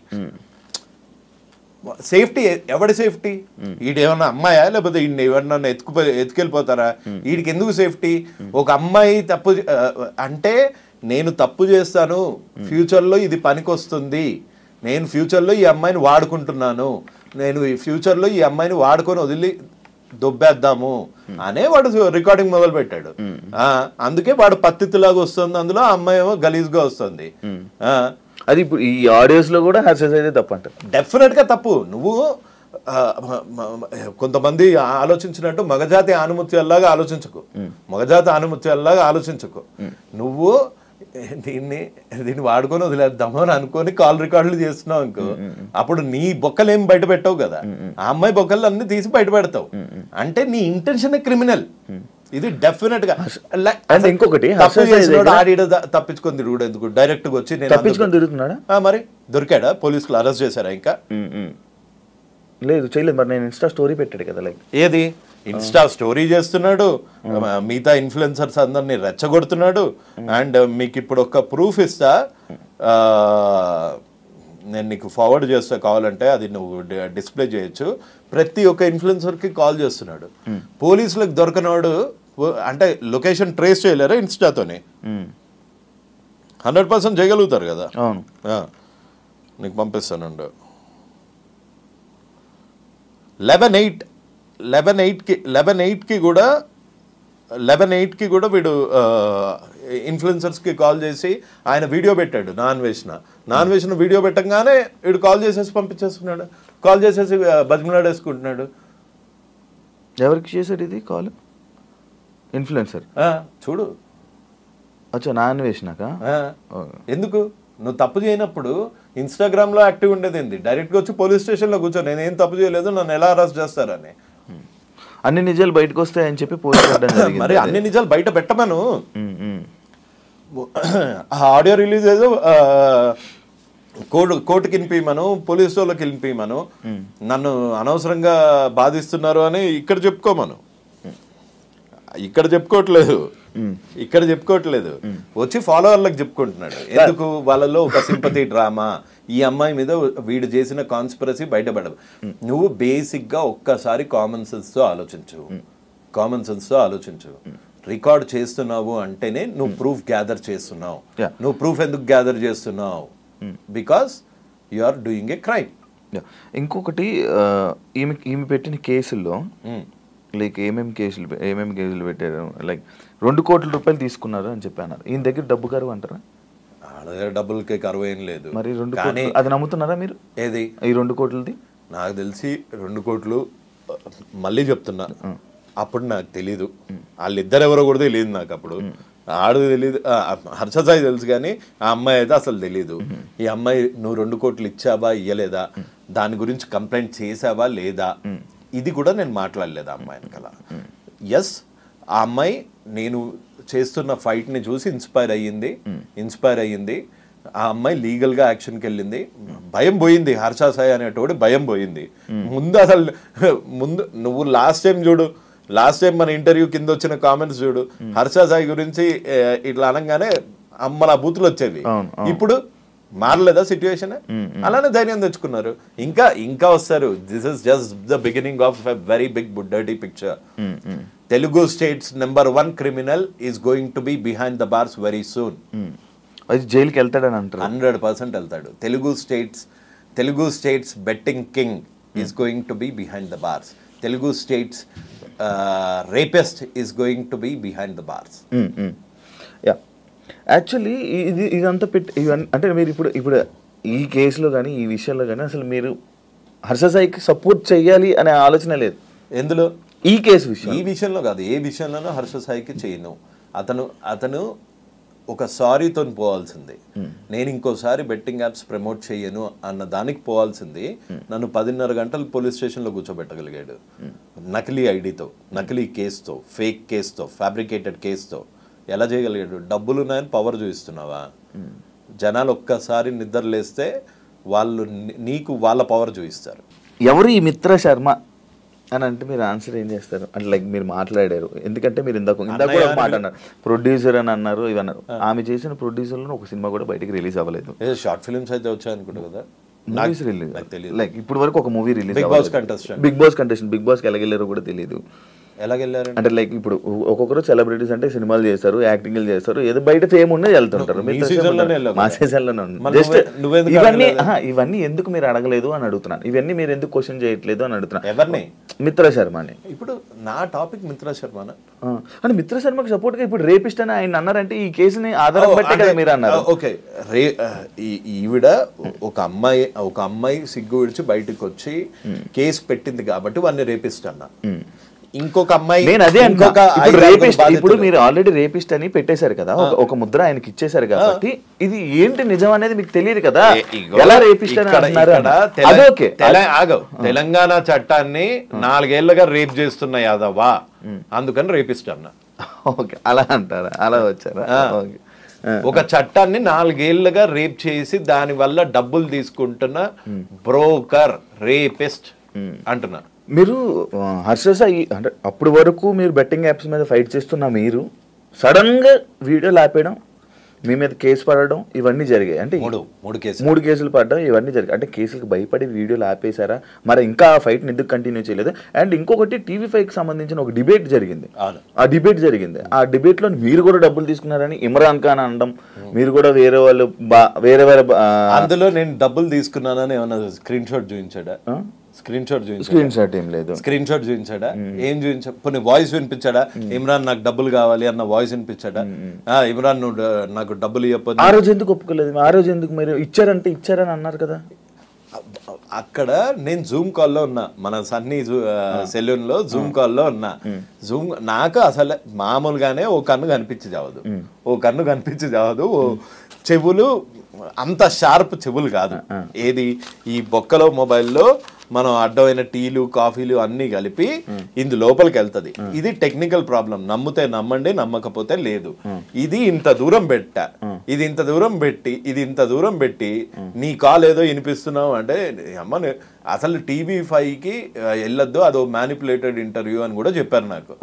సేఫ్టీ ఎవడి సేఫ్టీ? ఈడేమన్నా అమ్మాయా లేకపోతే ఎవరన్నా ఎత్తుకెళ్ళిపోతారా? వీడికి ఎందుకు సేఫ్టీ? ఒక అమ్మాయి తప్పు అంటే నేను తప్పు చేస్తాను, ఫ్యూచర్లో ఇది పనికొస్తుంది, నేను ఫ్యూచర్లో ఈ అమ్మాయిని వాడుకుంటున్నాను, నేను ఈ ఫ్యూచర్లో ఈ అమ్మాయిని వాడుకొని వదిలి దొబ్బేద్దాము అనే వాడు రికార్డింగ్ మొదలు పెట్టాడు. అందుకే వాడు పత్తిలాగా వస్తుంది, అందులో ఆ అమ్మాయి ఏమో గలీజ్గా వస్తుంది. అది ఇప్పుడు ఈ ఆడియోస్ లో కూడా హర్షస్ అయితే తప్పు అంటారు. డెఫినెట్ గా తప్పు. నువ్వు కొంతమంది ఆలోచించినట్టు మగజాతి ఆనుమత్యాల్లాగా ఆలోచించకు. నువ్వు దీన్ని వాడుకొని వదిలేద్దాము అని అనుకొని కాల్ రికార్డులు చేస్తున్నావు అనుకో, అప్పుడు నీ బొక్కలు ఏం బయట పెట్టావు కదా, ఆ అమ్మాయి బొక్కలు అన్ని తీసి బయట పెడతావు. అంటే నీ ఇంటెన్షన్ క్రిమినల్. ఇది డెఫినెట్ గా. ఇంకొకటి తప్పించుకొని తిరుగుడు ఎందుకు? డైరెక్ట్ గా వచ్చి తప్పించుకొని తిరుగుతున్నాడా? మరి దొరికాడా? పోలీసులు అరెస్ట్ చేశారా? ఇంకా లేదు, చేయలేదు. మరి నేను ఇన్స్టా స్టోరీ పెట్టాడు కదా, లైక్ ఏది ఇన్స్టా స్టోరీ చేస్తున్నాడు, మిగతా ఇన్ఫ్లుయెన్సర్స్ అందరినీ రెచ్చగొడుతున్నాడు. అండ్ మీకు ఇప్పుడు ఒక ప్రూఫ్ ఇస్తా, నేను నీకు ఫార్వర్డ్ చేస్తా కావాలంటే, అది నువ్వు డిస్ప్లే చేయొచ్చు. ప్రతి ఒక్క ఇన్ఫ్లుయెన్సర్కి కాల్ చేస్తున్నాడు. పోలీసులకు దొరకనాడు అంటే లొకేషన్ ట్రేస్ చేయలేరా ఇన్స్టాతోనే? 100% చేయగలుగుతారు కదా. నీకు పంపిస్తానండి. 11/8కి కూడా వీడు ఇన్ఫ్లుయెన్సర్స్కి కాల్ చేసి ఆయన వీడియో పెట్టాడు. నాన్ వేసిన వీడియో పెట్టంగానే వీడు కాల్ చేసేసి పంపించేస్తున్నాడు. కాల్ చేసేసి బతిమలాడేసుకుంటున్నాడు. ఎవరికి చేశాడు ఇది కాల్? ఇన్ఫ్లుయెన్సర్ చూడు. అచ్చా, నాన్ వేసినాక ఎందుకు? నువ్వు తప్పు చేయనప్పుడు ఇన్స్టాగ్రామ్లో యాక్టివ్ ఉండేది ఏంది? డైరెక్ట్గా వచ్చి పోలీస్ స్టేషన్లో కూర్చో, నేనేం తప్పు చేయలేదు, నన్ను ఎలా అరెస్ట్ చేస్తారని. అన్ని నిజాలు బయటకు వస్తాయని చెప్పి పోలీసు మరి అన్ని నిజాలు బయట పెట్టమను. ఆడియో రిలీజ్ ఏదో కోర్టుకి వినిపించమను, పోలీసు వాళ్ళకి వినిపించమను, నన్ను అనవసరంగా బాధిస్తున్నారు అని ఇక్కడ చెప్పుకోమను. ఇక్కడ చెప్పుకోవట్లేదు, వచ్చి ఫాలోవర్లకు చెప్పుకుంటున్నాడు. ఎందుకు? వాళ్ళలో ఒక సింపతి డ్రామా, ఈ అమ్మాయి మీద వీడు చేసిన కాన్స్పిరసీ బయటపడదు. నువ్వు బేసిక్గా ఒక్కసారి కామన్ సెన్స్తో ఆలోచించు. రికార్డ్ చేస్తున్నావు అంటేనే నువ్వు ప్రూఫ్ గ్యాదర్ చేస్తున్నావు. నువ్వు ప్రూఫ్ ఎందుకు గ్యాదర్ చేస్తున్నావు? Because you are doing a crime. ఇంకొకటి, ఈమె పెట్టిన కేసుల్లో లైక్ ఏమేమి కేసులు పెట్టారు, లైక్ 2 కోట్ల రూపాయలు తీసుకున్నారు అని చెప్పాను. ఈయన దగ్గర డబ్బు కరువు అంటారా? డబ్బులకి కరువు ఏం లేదు. మరి 2 కోట్లు అది నమ్ముతున్నారా మీరు? ఏది ఈ 2 కోట్లది? నాకు తెలిసి 2 కోట్లు, మళ్ళీ చెప్తున్నా, అప్పుడు నాకు తెలీదు. వాళ్ళిద్దరు ఎవరో కూడా తెలియదు నాకు. అప్పుడు ఆడు తెలీదు, హర్షసాయి తెలుసు, కానీ ఆ అమ్మాయి అయితే అసలు తెలీదు. ఈ అమ్మాయి నువ్వు 2 కోట్లు ఇచ్చావా ఇయ్యలేదా, దాని గురించి కంప్లైంట్ చేసావా లేదా, ఇది కూడా నేను మాట్లాడలేదు ఆ అమ్మాయి వెనకాల. ఎస్, ఆ అమ్మాయి నేను చేస్తున్న ఫైట్ని చూసి ఇన్స్పైర్ అయ్యింది. ఆ అమ్మాయి లీగల్గా యాక్షన్కి వెళ్ళింది. భయం పోయింది, హర్షసాయి అనేటోడు భయం పోయింది. ముందు నువ్వు లాస్ట్ టైం మన ఇంటర్వ్యూ కింద వచ్చిన కామెంట్స్ చూడు. హర్షసాయి గురించి ఇట్లా అనగానే అమ్మలా బూతులు వచ్చేవి. ఇప్పుడు మారలేదా సిచ్యువేషన్? అలానే ధైర్యం తెచ్చుకున్నారు. ఇంకా వస్తారు. This is just the beginning of a very big dirty picture. Telugu states #1 criminal is going to be behind the bars very soon. అది జైలుకి వెళ్తాడని అంటారు. 100% వెళ్తాడు. Telugu states betting king is going to be behind the bars. Telugu states rapist is going to be behind the bars. Actually ఇదంతా అంటే మీరు ఇప్పుడు ఈ కేసులో కానీ ఈ విషయంలో కానీ అసలు మీరు హర్షసాయికి సపోర్ట్ చెయ్యాలి అనే ఆలోచన లేదు. ఎందులో? ఈ కేసు ఈ విషయంలో కాదు, ఏ విషయంలోనూ హర్షసాయికి చేయను. అతను ఒక సారీతో పోవాల్సింది, నేను ఇంకోసారి బెట్టింగ్ యాప్స్ ప్రమోట్ చేయను అన్న దానికి పోవాల్సింది నన్ను 10:30 గంటలు పోలీస్ స్టేషన్లో కూర్చోబెట్టగలిగాడు. నకిలీ ఐడితో, నకిలీ కేసుతో, ఫేక్ కేసుతో, ఫ్యాబ్రికేటెడ్ కేసుతో ఎలా చేయగలిగాడు? డబ్బులు ఉన్నాయని పవర్ చూపిస్తున్నావా? జనాలు ఒక్కసారి నిద్రలేస్తే వాళ్ళు నీకు వాళ్ళ పవర్ చూపిస్తారు. ఎవరు ఈ మిత్ర శర్మ అని అంటే మీరు ఆన్సర్ ఏం చేస్తారు? అంటే లైక్ మీరు మాట్లాడారు, ఎందుకంటే మీరు ఇందాక కూడా ఒక మాట అన్నారు, ప్రొడ్యూసర్ అని అన్నారు, ఇవన్నారు. ఆమె చేసిన ప్రొడ్యూసర్లో ఒక సినిమా కూడా బయటికి రిలీజ్ అవ్వలేదు. షార్ట్ ఫిల్మ్స్ అయితే వచ్చాయి అనుకుంటా కదా, మూవీస్ రిలీజ్ లైక్ ఇప్పుడు వరకు ఒక movie release Bigg Boss contestant, Bigg బాస్కి ఎలాగెళ్ళారో కూడా తెలియదు. ఎలాగెళ్ళారు అంటే లైక్ ఇప్పుడు ఒక్కొక్కరు సెలబ్రిటీస్ అంటే సినిమాలు చేస్తారు, యాక్టింగ్ చేస్తారు, ఏదో బయట ఫేమ్ ఉన్నది వెళ్తుంటారు. మా సీజన్లోనే జస్ట్ ఇవన్నీ ఎందుకు మీరు అడగలేదు అని అడుగుతున్నాను. ఇవన్నీ మీరు ఎందుకు క్వశ్చన్ చేయట్లేదు అని అడుగుతున్నాను. ఎవరిని? మిత్ర శర్మని. ఇప్పుడు నా టాపిక్ మిత్ర శర్మ అంటే మిత్ర శర్మకి సపోర్ట్ గా ఇప్పుడు రేపిస్ట్ అని ఆయన అన్నారంటే ఈ కేసుని ఆధారం బట్టే కదా మీరు అన్నారు. ఓకే, ఈవిడ ఒక అమ్మాయి సిగ్గు విడిచి బయటకు వచ్చి కేసు పెట్టింది కాబట్టి వాడిని రేపిస్ట్ అన్నా. ఇంకొక అమ్మాయి, నేను అదే ఇప్పుడు మీరు ఆల్రెడీ రేపిస్ట్ అని పెట్టేశారు కదా, ఒక ముద్ర ఆయనకి ఇచ్చేసారు కాబట్టి ఇది ఏంటి నిజం అనేది మీకు తెలియదు కదా, ఎలా రేపిస్ట్ అని తెలంగాణ చట్టాన్ని 4 ఏళ్లుగా రేప్ చేస్తున్న యాదవా, అందుకని రేపిస్ట్ అన్న. ఓకే, అలా అంటారా? అలా వచ్చారా? ఒక చట్టాన్ని 4 ఏళ్లుగా రేప్ చేసి దాని వల్ల డబ్బులు తీసుకుంటున్న బ్రోకర్ రేపిస్ట్ అంటున్నా. మీరు హర్ష సాయి అంటే అప్పటి వరకు మీరు బెట్టింగ్ యాప్స్ మీద ఫైట్ చేస్తున్న మీరు సడన్గా వీడియోలు ఆపేయడం, మీ మీద కేసు పడడం, ఇవన్నీ జరిగాయి. అంటే 3 కేసులు పడడం, ఇవన్నీ జరిగాయి. అంటే కేసులకు భయపడి వీడియోలు ఆపేశారా? మరి ఇంకా ఆ ఫైట్ని ఎందుకు కంటిన్యూ చేయలేదు? అండ్ ఇంకొకటి TV5కి సంబంధించిన ఒక డిబేట్ జరిగింది. ఆ డిబేట్లో మీరు కూడా డబ్బులు తీసుకున్నారని ఇమ్రాన్ ఖాన్ అనడం, మీరు కూడా వేరే అందులో నేను డబ్బులు తీసుకున్నానని ఏమన్నా స్క్రీన్ షాట్ చూపించాడా? స్క్రీన్ షాట్ ఏం లేదు. స్క్రీన్ షాట్ చూపించాడా? ఏం చూపించా? కొన్ని వాయిస్ వినిపించాడా? ఇమ్రాన్ నాకు డబ్బులు కావాలి అన్న వాయిస్ వినిపించాడా? ఇమ్రాన్ నువ్వు నాకు డబ్బులు ఇవ్వకపోతే ఆ రోజు ఎందుకు ఒప్పుకోలేదు? ఆ రోజు ఎందుకు మీరు ఇచ్చారని అన్నారు కదా? అక్కడ నేను జూమ్ కాల్లో ఉన్నా, మన సన్నీ సెలూన్ లో జూమ్ కాల్లో ఉన్నా. నాకు అసలు మామూలుగానే ఓ కన్ను కనిపించి చావదు, చెవులు అంత షార్ప్ చెవులు కాదు. ఏది ఈ బొక్కలో మొబైల్లో మనం అడ్డమైన టీలు కాఫీలు అన్ని కలిపి ఇందు లోపలికి వెళ్తుంది. ఇది టెక్నికల్ ప్రాబ్లం, నమ్మితే నమ్మండి, నమ్మకపోతే లేదు. ఇది ఇంత దూరం పెట్టి నీ కాల్ ఏదో వినిపిస్తున్నావు అంటే అమ్మ అసలు TV5కి వెళ్ళొద్దు, అదో మ్యానిపులేటెడ్ ఇంటర్వ్యూ అని కూడా చెప్పారు నాకు.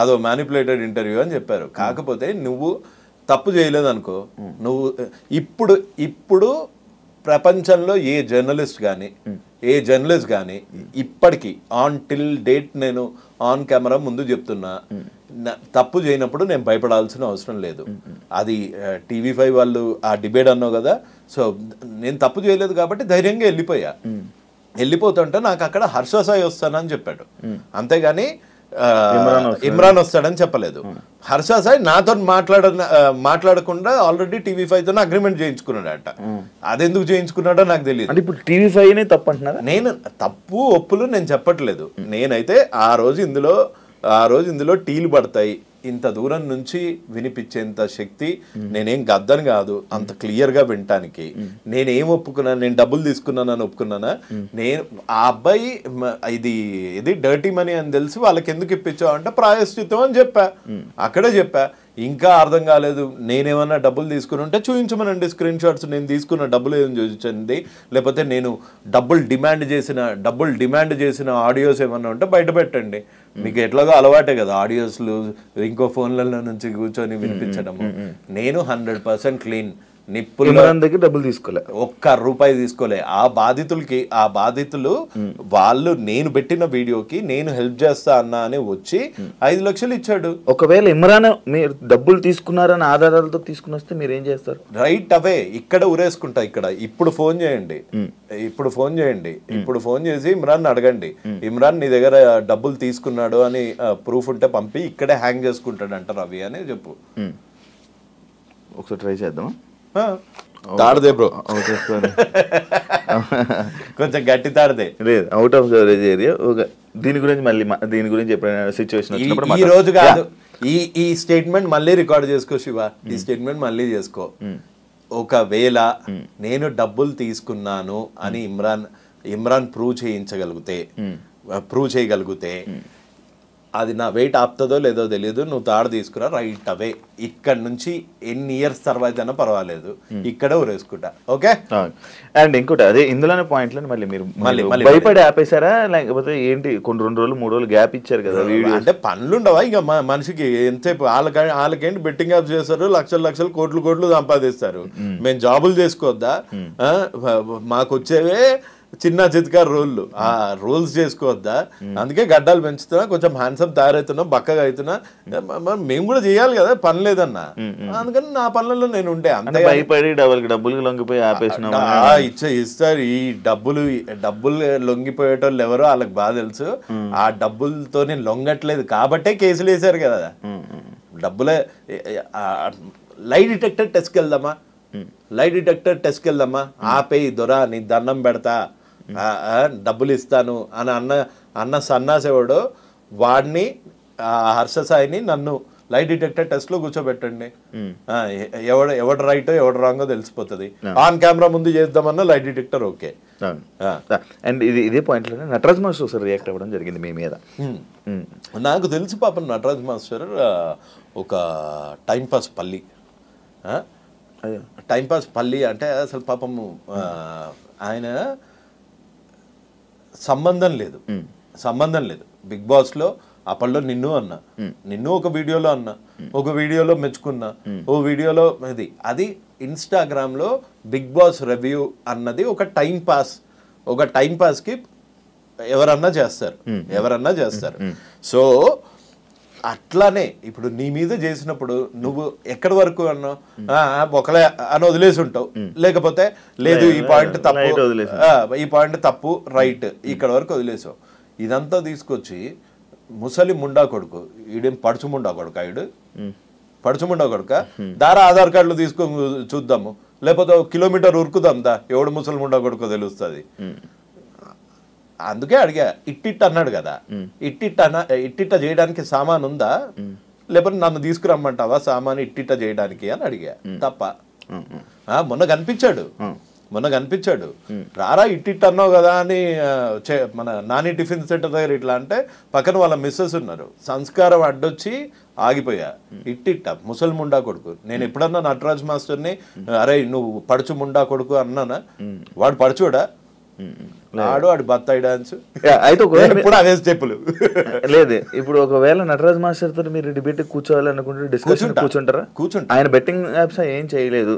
అదో మ్యానిపులేటెడ్ ఇంటర్వ్యూ అని చెప్పారు. కాకపోతే నువ్వు తప్పు చేయలేదు అనుకో, నువ్వు ఇప్పుడు ప్రపంచంలో ఏ జర్నలిస్ట్ కానీ ఇప్పటికీ ఆన్ టిల్ డేట్ నేను ఆన్ కెమెరా ముందు చెప్తున్నా, తప్పు చేయనప్పుడు నేను భయపడాల్సిన అవసరం లేదు. అది TV5 వాళ్ళు ఆ డిబేట్ అన్నావు కదా, సో నేను తప్పు చేయలేదు కాబట్టి ధైర్యంగా వెళ్ళిపోతుంటే నాకు అక్కడ హర్ష సాయి వస్తానని చెప్పాడు, అంతేగాని ఇమ్రాన్ వస్తాడని చెప్పలేదు. హర్ష సాయి నాతో మాట్లాడకుండా ఆల్రెడీ TV5తో అగ్రిమెంట్ చేయించుకున్నాడట. అదెందుకు చేయించుకున్నాడో నాకు తెలియదు. ఇప్పుడు TV5 తప్పు అంటున్నారా? నేను తప్పు ఒప్పులు నేను చెప్పట్లేదు. నేనైతే ఆ రోజు ఇందులో టీలు పడతాయి, ఇంత దూరం నుంచి వినిపించేంత శక్తి నేనేం గద్దని కాదు, అంత క్లియర్ గా వినటానికి. నేనేం ఒప్పుకున్నాను? నేను డబ్బులు తీసుకున్నానని ఒప్పుకున్నానా? నేను ఆ అబ్బాయి ఇది డర్టీ మనీ అని తెలిసి వాళ్ళకి ఎందుకు ఇప్పించావు అంటే ప్రాయశ్చిత్తం అని అక్కడే చెప్పా. ఇంకా అర్థం కాలేదు, నేనేమన్నా డబ్బులు తీసుకుని ఉంటే చూపించమనండి స్క్రీన్ షాట్స్, నేను తీసుకున్న డబ్బులు ఏం చూపించండి, లేకపోతే నేను డబ్బులు డిమాండ్ చేసిన ఆడియోస్ ఏమన్నా ఉంటే బయట పెట్టండి. మీకు ఎట్లాగో అలవాటే కదా ఆడియోస్లు ఇంకో ఫోన్లలో నుంచి కూర్చొని వినిపించడము. నేను 100% క్లీన్, నిప్పుల దగ్గర డబ్బులు తీసుకోలే, ₹1 తీసుకోలే. ఆ బాధితులు వాళ్ళు నేను పెట్టిన వీడియోకి నేను హెల్ప్ చేస్తా అన్నా అని వచ్చి 5 లక్షలు ఇచ్చాడు. ఒకవేళ ఇమ్రాన్ మీరు డబ్బులు తీసుకున్నారని ఆధారాలతో తీసుకుని వస్తే మీరు ఏం చేస్తారు? రైట్ అవే ఇక్కడ ఉరేసుకుంటా. ఇప్పుడు ఫోన్ చేయండి, ఇప్పుడు ఫోన్ చేసి ఇమ్రాన్ అడగండి, ఇమ్రాన్ నీ దగ్గర డబ్బులు తీసుకున్నాడు అని ప్రూఫ్ ఉంటే పంపి ఇక్కడే హ్యాంగ్ చేసుకుంటాడు అంట రవి అని చెప్పు. ఒకసారి ట్రై చేద్దామా? తాడదే బ్రో, కొంచెం గట్టి తాడదే. లేదు, అవుట్ ఆఫ్ కవరేజ్ ఏరియా. దీని గురించి మళ్ళీ దీని గురించి ఎప్పుడైనా సిచ్యువేషన్ వచ్చినప్పుడు ఈ రోజు కాదు, ఈ స్టేట్మెంట్ మళ్ళీ రికార్డ్ చేసుకో శివ, ఈ స్టేట్మెంట్ మళ్ళీ చేసుకో. ఒకవేళ నేను డబ్బులు తీసుకున్నాను అని ఇమ్రాన్ ప్రూవ్ చేయగలిగితే అది నా వెయిట్ ఆపుతుందో లేదో తెలియదు, నువ్వు తాడు తీసుకురా రైట్ అవే. ఇక్కడ నుంచి ఎన్ని ఇయర్స్ తర్వాత అయినా పర్వాలేదు, ఇక్కడే ఊరేసుకుంటా. ఓకే. అండ్ ఇంకోటి అదే ఇందులోనే పాయింట్లను మళ్ళీ భయపడి ఆపేశారా లేకపోతే ఏంటి? కొన్ని 2 రోజులు 3 రోజులు గ్యాప్ ఇచ్చారు కదా వీడియో. అంటే పనులుండవా ఇంకా మనిషికి? ఎంతసేపు వాళ్ళకేంటి బెట్టింగ్ యాప్స్ చేస్తారు, లక్షలు కోట్లు సంపాదిస్తారు. మేము జాబులు చేసుకోవద్దా? మాకు వచ్చేవే చిన్న చిత్కా రోళ్ళు, ఆ రోల్స్ చేసుకోవద్దా? అందుకే గడ్డాలు పెంచుతున్నా, కొంచెం హ్యాండ్సమ్ తయారవుతున్నా, బక్కగా అవుతున్నా. మేము కూడా చేయాలి కదా, పని లేదన్నా. అందుకని నా పనులలో నేను ఉంటే అంతే. భయపడి డబ్బులు లొంగిపోయి ఆపేసిన ఇస్తారు. ఈ డబ్బులు లొంగిపోయేటోళ్ళు ఎవరో వాళ్ళకి బాగా తెలుసు. ఆ డబ్బులతో నేను లొంగట్లేదు కాబట్టే కేసులు వేసారు కదా. డబ్బులే లై డిటెక్టర్ టెస్ట్కి వెళ్దామా, ఆపేయి దొరా, నీ దండం పెడతా, డబ్బులు ఇస్తాను అని అన్న సన్నాసేవాడు వాడిని, హర్ష సాయిని నన్ను లై డిటెక్టర్ టెస్ట్ లో కూర్చోబెట్టండి. ఎవడు రైటో ఎవడు రాంగో తెలిసిపోతుంది. ఆన్ కెమెరా ముందు చేద్దామన్నా లై డిటెక్టర్ ఓకే. అండ్ ఇదే పాయింట్ లోనే నటరాజ్ మాస్టర్ రియాక్ట్ అవ్వడం జరిగింది మీ మీద. నాకు తెలుసు పాపం నటరాజ్ మాస్టర్ ఒక టైంపాస్ పల్లి అంటే అసలు పాపము ఆయన సంబంధం లేదు బిగ్ బాస్ లో. అప్పట్లో నిన్ను ఒక వీడియోలో అన్నా, ఒక వీడియోలో మెచ్చుకున్నా, ఓ వీడియోలో అది ఇన్స్టాగ్రామ్ లో బిగ్ బాస్ రివ్యూ అన్నది ఒక టైం పాస్ కి ఎవరన్నా చేస్తారు. సో అట్లానే ఇప్పుడు నీ మీద చేసినప్పుడు నువ్వు ఎక్కడి వరకు అన్నావు, ఒకలే అని వదిలేసి ఉంటావు, లేకపోతే లేదు ఈ పాయింట్ తప్పు రైట్ ఇక్కడ వరకు వదిలేసావు. ఇదంతా తీసుకొచ్చి ముసలి ముండా కొడుకు, ఈడేం పడుచు ముండా కొడుక దారా ఆధార్ కార్డులు తీసుకొని చూద్దాము, లేకపోతే 1 కిలోమీటర్ ఉరుకుదాం దా, ఎవడు ముసలి ముండా కొడుకో తెలుస్తుంది. అందుకే అడిగా, ఇట్టిట్ అన్నాడు కదా, ఇట్టిట్ట చేయడానికి సామాన్ ఉందా, లేకపోతే నన్ను తీసుకురమ్మంటావా సామాన్ ఇట్టిట్ట చేయడానికి అని అడిగా. తప్ప మొన్న కనిపించాడు రారా ఇట్టిట్ అన్నావు కదా అని. మన నాని టిఫిన్ సెంటర్ దగ్గర ఇట్లా అంటే పక్కన వాళ్ళ మిస్సెస్ ఉన్నారు, సంస్కారం అడ్డొచ్చి ఆగిపోయా. ఇట్టిట్ట ముసలి ముండా కొడుకు. నేను ఎప్పుడన్నా నటరాజ్ మాస్టర్ని అరే నువ్వు పడుచు ముండా కొడుకు అన్నానా? వాడు పడుచుడా? ఆడు బత్తాయి డాన్స్. అయితే ఇప్పుడు అవే స్టెప్పులు లేదు. ఇప్పుడు ఒకవేళ నటరాజ్ మాస్టర్ తో మీరు డిబేట్ కూర్చోవాలనుకుంటే డిస్కషన్ కూర్చుంటారా? ఆయన బెట్టింగ్ యాప్స్ ఏం చేయలేదు,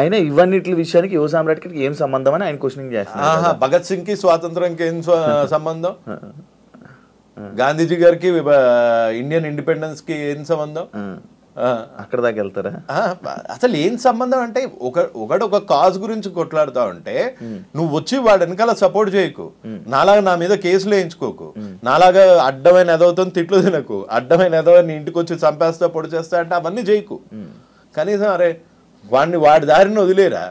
ఆయన ఇవన్నిటి విషయానికి యువ సామ్రాట్కి ఏం సంబంధం అని ఆయన క్వశ్చనింగ్ చేస్తారు. భగత్ సింగ్ కి స్వాతంత్రంకి ఏం సంబంధం? గాంధీజీ గారికి ఇండియన్ ఇండిపెండెన్స్ కి ఏం సంబంధం? అక్కడ దాకా వెళ్తారా? అసలు ఏం సంబంధం అంటే ఒక కాజ్ గురించి కొట్లాడుతా ఉంటే నువ్వు వచ్చి వాడు వెనకాల సపోర్ట్ చేయకు, నాలాగా నా మీద కేసులు వేయించుకోకు, నాలాగా అడ్డమైన ఎదవుతో తిట్లు తినకు, అడ్డమైన ఎదవ నీ ఇంటికి వచ్చి చంపేస్తా పొడి చేస్తా అంటే అవన్నీ చేయకు. కనీసం అరే వాడి దారిని వదిలేరా,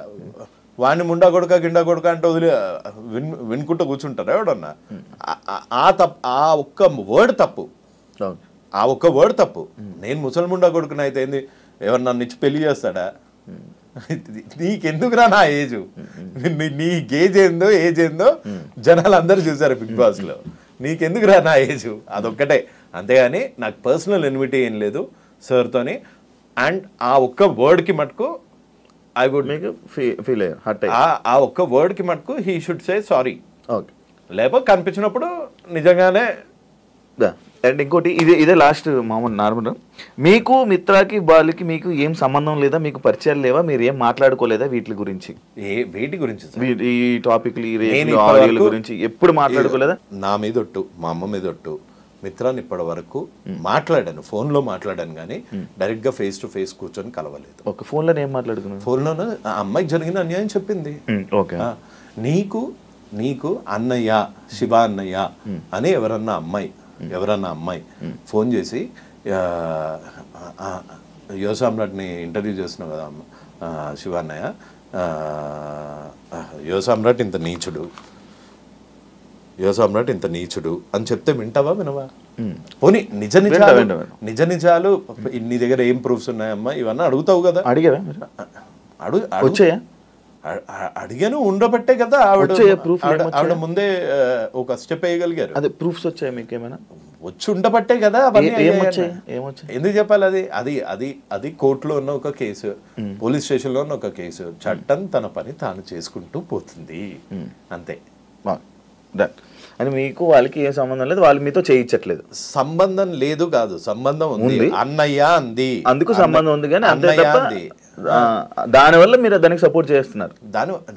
వాడిని ముండా కొడుక గిండా కొడుక అంటే వినుకుంటూ కూర్చుంటారా ఎవడన్నా? ఆ ఒక్క వర్డ్ తప్పు. నేను ముసల్ముండా కొడుకుని అయితే ఏంది, ఎవరు నన్ను ఇచ్చి పెళ్లి చేస్తాడా? నీకెందుకురా నా ఏజ్, నీ ఏజ్ ఏందో జనాలు అందరూ చూసారు బిగ్ బాస్ లో. నీకెందుకురా నా ఏజ్, అదొక్కటే. అంతేగాని నాకు పర్సనల్ ఎన్విటీ ఏం లేదు సార్తోని. అండ్ ఆ ఒక్క వర్డ్కి మటుకు ఐ వుడ్ మేక్ ఫీల్ ఆ ఒక్క వర్డ్కి మటుకు హీ షుడ్ సే సారీ. లేకపోతే కనిపించినప్పుడు నిజంగానే. అండ్ ఇంకోటి ఇదే లాస్ట్ మామూలు నార్మల్, మీకు మిత్రాకి బాలుకి మీకు ఏం సంబంధం లేదా, మీకు పరిచయాలు లేవా, మీరు ఏం మాట్లాడుకోలేదా వీటి గురించి? వీటి గురించి ఈ టాపిక్లు గురించి ఎప్పుడు మాట్లాడుకోలేదా? నా మీద ఒట్టు, మా అమ్మ మీద ఒట్టు, మిత్రాన్ని ఇప్పటి వరకు మాట్లాడాను, ఫోన్లో మాట్లాడాను కానీ డైరెక్ట్ గా ఫేస్ టు ఫేస్ కూర్చొని కలవలేదు. ఒక ఫోన్లో ఏం మాట్లాడుకున్నాను? ఫోన్లోనే ఆ అమ్మాయికి జరిగిన అన్యాయం చెప్పింది. నీకు అన్నయ్య శివ అన్నయ్య అని ఎవరన్నా అమ్మాయి ఫోన్ చేసి యువ సామ్రాట్ని ఇంటర్వ్యూ చేస్తున్నావు కదా శివ అన్నయ్య, యువ సామ్రాట్ ఇంత నీచుడు, యువ సామ్రాట్ ఇంత నీచుడు అని చెప్తే వింటావా వినవా? పోనీ నిజ నిజాలు నీ దగ్గర ఏం ప్రూఫ్స్ ఉన్నాయమ్మా ఇవన్నీ అడుగుతావు కదా. అడిగారా? వచ్చాయా? అడిగాను, ఉండబట్టే కదా ఆవిడ ముందే ఒక స్టెప్ వేయగలిగారు. అదే ప్రూఫ్స్ వచ్చాయి మీకు ఏమైనా? వచ్చి ఉండబట్టే కదా అవన్నీ. ఏమొచ్చాయి? ఎందుకు చెప్పాలి? అది కోర్టులో ఉన్న ఒక కేసు, పోలీస్ స్టేషన్ లో ఉన్న ఒక కేసు. చట్టం తన పని తాను చేసుకుంటూ పోతుంది అంతే. అని మీకు వాళ్ళకి ఏం సంబంధం లేదు, వాళ్ళు మీతో చేయించట్లేదు. సంబంధం లేదు కాదు, సంబంధం ఉంది. అన్నయ్య అంది, అందుకు సంబంధం ఉంది, కానీ అంతే తప్ప దానివల్ల మీరు దానికి సపోర్ట్ చేస్తున్నారు.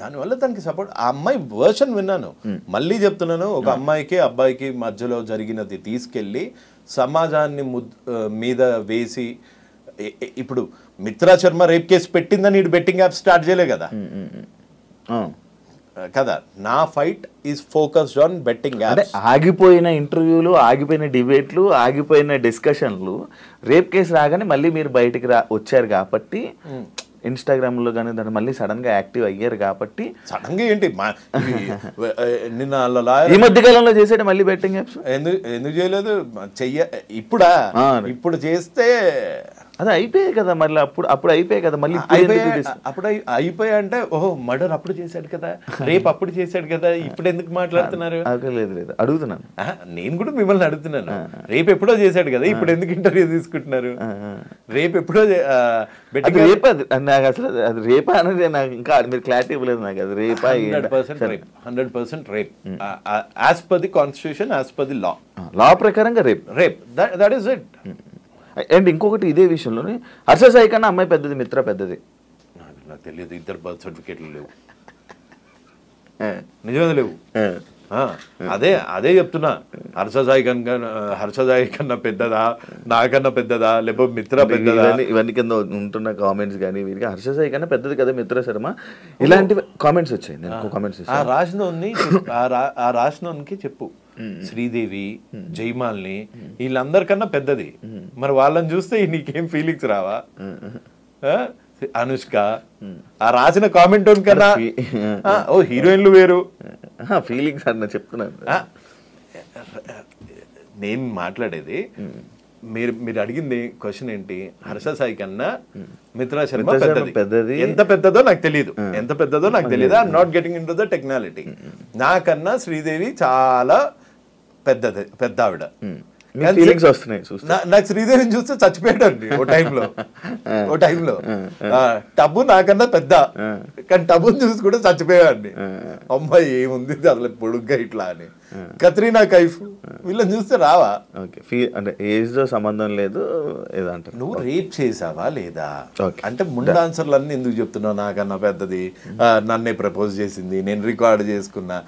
దానివల్ల దానికి సపోర్ట్. ఆ అమ్మాయి వర్షన్ విన్నాను, మళ్ళీ చెప్తున్నాను. ఒక అమ్మాయికి అబ్బాయికి మధ్యలో జరిగినది తీసుకెళ్లి సమాజాన్ని మీద వేసి, ఇప్పుడు మిత్రా శర్మ రేప్ కేసు పెట్టిందని ఇటు బెట్టింగ్ యాప్ స్టార్ట్ చేయలే కదా కదా. నా fight is focused on betting apps. ఆగిపోయిన ఇంటర్వ్యూలు, ఆగిపోయిన డిబేట్లు, ఆగిపోయిన డిస్కషన్లు, రేప్ కేసు రాగానే మళ్ళీ మీరు బయటికి వచ్చారు కాబట్టి, ఇన్స్టాగ్రామ్ లో కానీ దాన్ని మళ్ళీ సడన్ గా యాక్టివ్ అయ్యారు కాబట్టి. సడన్ గా ఏంటి నిన్న ఈ మధ్య కాలంలో చేసేట మళ్ళీ బెట్టింగ్ యాప్స్ ఎందుకు చేయలేదు? ఇప్పుడు చేస్తే అది అయిపోయాయి కదా, మళ్ళీ అప్పుడు అయిపోయాయి కదా, మళ్ళీ అప్పుడు అయిపోయా అంటే ఓహో మర్డర్ అప్పుడు చేశాడు కదా, రేపు అప్పుడు చేశాడు కదా, ఇప్పుడు ఎందుకు మాట్లాడుతున్నారు? లేదు అడుగుతున్నాను, నేను కూడా మిమ్మల్ని అడుగుతున్నాను. రేపు ఎప్పుడో చేశాడు కదా, ఇప్పుడు ఎందుకు ఇంటర్వ్యూ తీసుకుంటున్నారు? రేపు ఎప్పుడో నాకు అసలు అది రేపా అనేది నాకు ఇంకా మీరు క్లారిటీ ఇవ్వలేదు నాకు. అది రేపా? 100% rape as per the constitution, as per the law ప్రకారంగా rape that is it. And ఇంకొకటి ఇదే విషయంలోనే హర్ష సాయి కన్నా అమ్మాయి పెద్దది, మిత్ర పెద్దది. నాకు తెలియదు, ఇద్దరు బర్త్ సర్టిఫికేట్లు లేవు, నిజమే లేవు. అదే చెప్తున్నా. హర్ష సాయి కన్నా పెద్దదా, నాకన్నా పెద్దదా, లేకపోతే మిత్ర పెద్దదా? ఇవన్నీ కింద ఉంటున్న కామెంట్స్ కానీ వీరికి హర్ష సాయి కన్నా పెద్దది కదా మిత్ర శర్మ, ఇలాంటి కామెంట్స్ వచ్చాయి. ఆ రాసినోనికి చెప్పు, శ్రీదేవి, జైమాల్ని, వీళ్ళందరికన్నా పెద్దది. మరి వాళ్ళని చూస్తే నీకేం ఫీలింగ్స్ రావా? అనుష్క, ఆ రాసిన కామెంట్ కన్నా ఓ హీరోయిన్లు వేరు ఫీలింగ్స్ అన్న చెప్తున్నాను. నేను మాట్లాడేది మీరు అడిగింది క్వశ్చన్ ఏంటి? హర్ష సాయి కన్నా మిత్రా శర్మ పెద్దది. ఎంత పెద్దదో నాకు తెలియదు, I'm not getting into the technicality. నాకన్నా శ్రీదేవి చాలా పెద్ద ఆవిడ. నాకు శ్రీదేవిని చూస్తే చచ్చిపోయాడండి ఓ టైంలో. టబ్బు నాకన్నా పెద్ద, కానీ టబ్బుని చూసి కూడా చచ్చిపోయాడండి. అమ్మాయి ఏముంది అసలు పొడుగ్గా ఇట్లా అని. కత్రీనా కైఫ్, వీళ్ళని చూస్తే రావా? అంటే ఏజ్ తో సంబంధం లేదు ఏదంటారు. నువ్వు రేప్ చేసావా లేదా అంటే ముందు ఆన్సర్లు అన్ని ఎందుకు చెప్తున్నావు? నాకన్నా పెద్దది, నన్నే ప్రపోజ్ చేసింది, నేను రికార్డ్ చేసుకున్నా.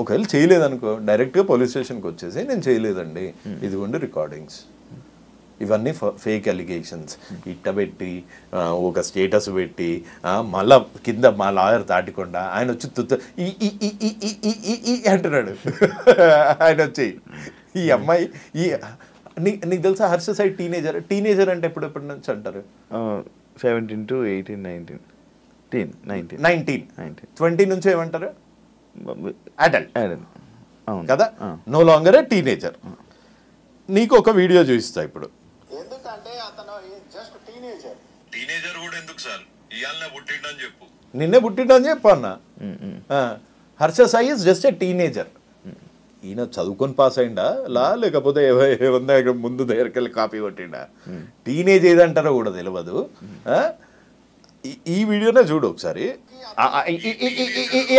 ఒకవేళ చేయలేదనుకో, డైరెక్ట్ గా పోలీస్ స్టేషన్కి వచ్చేసి నేను చేయలేదండి, ఇదిగోండి రికార్డింగ్స్. ఇవన్నీ ఫేక్ అలిగేషన్స్ ఇట్టబెట్టి ఒక స్టేటస్ పెట్టి మళ్ళా కింద మా లాయర్ దాటికుండా ఆయన వచ్చి అంటున్నాడు. ఆయన వచ్చి ఈ అమ్మాయి నీకు తెలుసా హర్ష సాయి టీనేజర్ అంటే ఎప్పటి నుంచి అంటారు? 17 to 18, 19. 20 నుంచి ఏమంటారు? అడల్ట్ కదా, నో లాంగర్ ఏ టీనేజర్. నీకు ఒక వీడియో చూపిస్తా ఇప్పుడు. ఎందుకంటే అతను జస్ట్ టీనేజర్ కూడా ఎందుకు సార్, ఇయాలనే పుట్టిండని చెప్పు, నిన్నే పుట్టిండని చెప్పు అన్న. Harsha Sai is just a teenager. ఈయన చదువుకొని పాస్ అయిందా లేకపోతే ముందు దగ్గరికి వెళ్ళి కాపీ కొట్టిండా? టీనేజ్ ఏదంటారో కూడా తెలియదు. ఈ వీడియోనే చూడు ఒకసారి.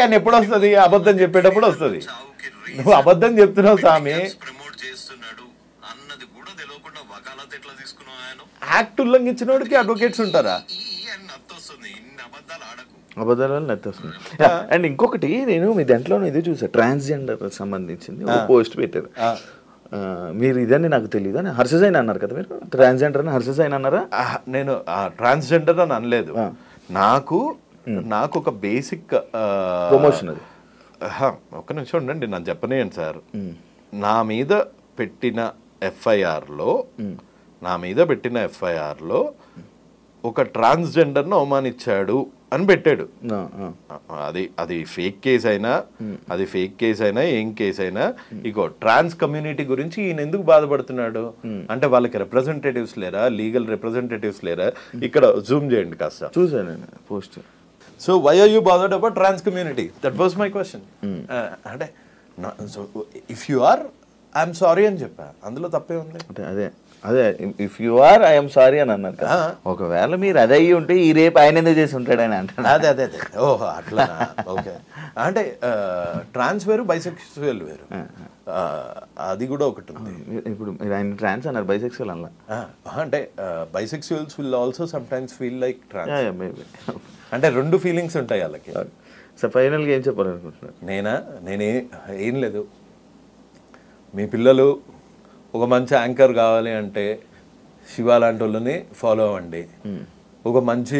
అని ఎప్పుడు వస్తుంది? అబద్ధం చెప్పేటప్పుడు వస్తుంది. నువ్వు అబద్ధం చెప్తున్నావు స్వామి. యాక్ట్ ఉల్లంఘించిన వాడికి అడ్వకేట్స్ ఉంటారా? అబద్ధాల నెత్తి వస్తుంది. అండ్ ఇంకొకటి నేను మీ దాంట్లో ఇది చూసా, ట్రాన్స్జెండర్ సంబంధించింది ఒక పోస్ట్ పెట్టారు. మీరు ఇదని నాకు తెలియదు అని హర్ష సాయి అన్నారు కదా, మీరు ట్రాన్స్జెండర్ అని హర్ష సాయి అన్నారా? నేను ట్రాన్స్జెండర్ అని అనలేదు. నాకు ఒక బేసిక్ ప్రమోషన్ అది. ఒక్క నిమిషం ఉండండి, నన్ను చెప్పనేయండి సార్. నా మీద పెట్టిన ఎఫ్ఐఆర్లో ఒక ట్రాన్స్జెండర్ను అవమానించాడు అని పెట్టాడు. అది ఫేక్ కేసు అయినా ఏం కేసు అయినా ఇగో ట్రాన్స్ కమ్యూనిటీ గురించి ఈయన ఎందుకు బాధపడుతున్నాడు అంటే వాళ్ళకి రిప్రజెంటేటివ్స్ లేరా, లీగల్ రిప్రజెంటేటివ్స్ లేరా? ఇక్కడ జూమ్ చేయండి కాస్త, చూసాను post. So why are you bothered about trans community? That was my question. అంటే if you are I'm sorry అని చెప్పా, అందులో తప్పే ఉంది. అదే అదే if you are I'm sorry అని అన్నారు. ఒకవేళ మీరు అదే అయ్యి ఉంటే ఈ రేపు ఆయన ఎందుకు చేసి ఉంటాడు అని అంటాడు. అదే అదే అదే ఓహో అట్లా. ఓకే, అంటే ట్రాన్స్ వేరు, బైసెక్సువల్ వేరు, అది కూడా ఒకటి ఉంది. ఇప్పుడు మీరు ఆయన ట్రాన్స్ అన్నారు, బైసెక్సువల్ అలా అంటే bisexuals will also sometimes feel like trans. అంటే రెండు ఫీలింగ్స్ ఉంటాయి వాళ్ళకి. సో ఫైనల్గా ఏం చెప్పాలనుకుంటున్నారు? నేనే ఏం లేదు, మీ పిల్లలు ఒక మంచి యాంకర్ కావాలి అంటే శివ లాంటి వాళ్ళని ఫాలో అవ్వండి. ఒక మంచి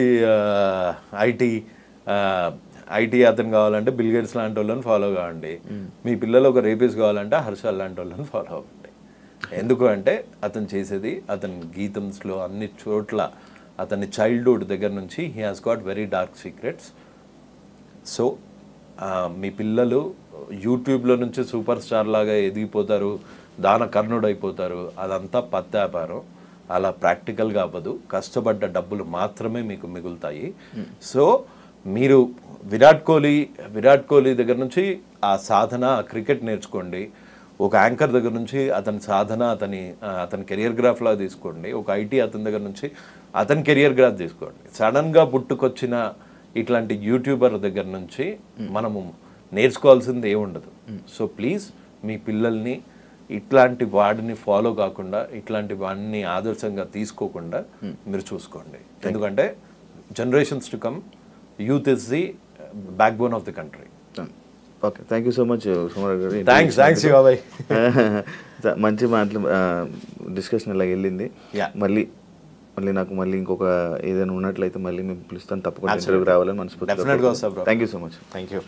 ఐటీ అతను కావాలంటే బిల్ గేట్స్ లాంటి వాళ్ళని ఫాలో కావండి. మీ పిల్లలు ఒక రేపిస్ట్ కావాలంటే హర్ష లాంటి వాళ్ళని ఫాలో అవ్వండి. ఎందుకు అంటే అతను చేసేది, అతని గీతంస్లో అన్ని చోట్ల అతని చైల్డ్హుడ్ దగ్గర నుంచి he has got very dark secrets. So మీ పిల్లలు యూట్యూబ్లో నుంచి సూపర్ స్టార్ లాగా ఎదిగిపోతారు, దాన కర్ణుడు అయిపోతారు, అదంతా పత్తి వ్యాపారం. అలా ప్రాక్టికల్గా అవ్వదు. కష్టపడ్డ డబ్బులు మాత్రమే మీకు మిగులుతాయి. సో మీరు విరాట్ కోహ్లీ దగ్గర నుంచి ఆ సాధన, ఆ క్రికెట్ నేర్చుకోండి. ఒక యాంకర్ దగ్గర నుంచి అతని సాధన, అతని కెరియర్ గ్రాఫ్లా తీసుకోండి. ఒక ఐటీ అతని దగ్గర నుంచి అతని కెరియర్ గ్రాఫ్ తీసుకోండి. సడన్గా పుట్టుకొచ్చిన ఇట్లాంటి యూట్యూబర్ దగ్గర నుంచి మనము నేర్చుకోవాల్సింది ఏముండదు. సో ప్లీజ్ మీ పిల్లల్ని ఇట్లాంటి వాడిని ఫాలో కాకుండా, ఇట్లాంటి వాడిని ఆదర్శంగా తీసుకోకుండా మీరు చూసుకోండి. ఎందుకంటే generations to come, youth is the back bone of the country. Okay, thank you so much Somaraju గారు. థ్యాంక్స్ బాబాయ్. మంచి మాటలు డిస్కషన్ ఇలా వెళ్ళింది. మళ్ళీ నాకు ఇంకొక ఏదైనా ఉన్నట్లయితే మళ్ళీ మేము పిలుస్తాను, తప్పకుండా ఇంటర్వ్యూకి రావాలని మనస్ఫూర్తిగా. డెఫినెట్గా వస్తా bro. Thank you so much. Thank you.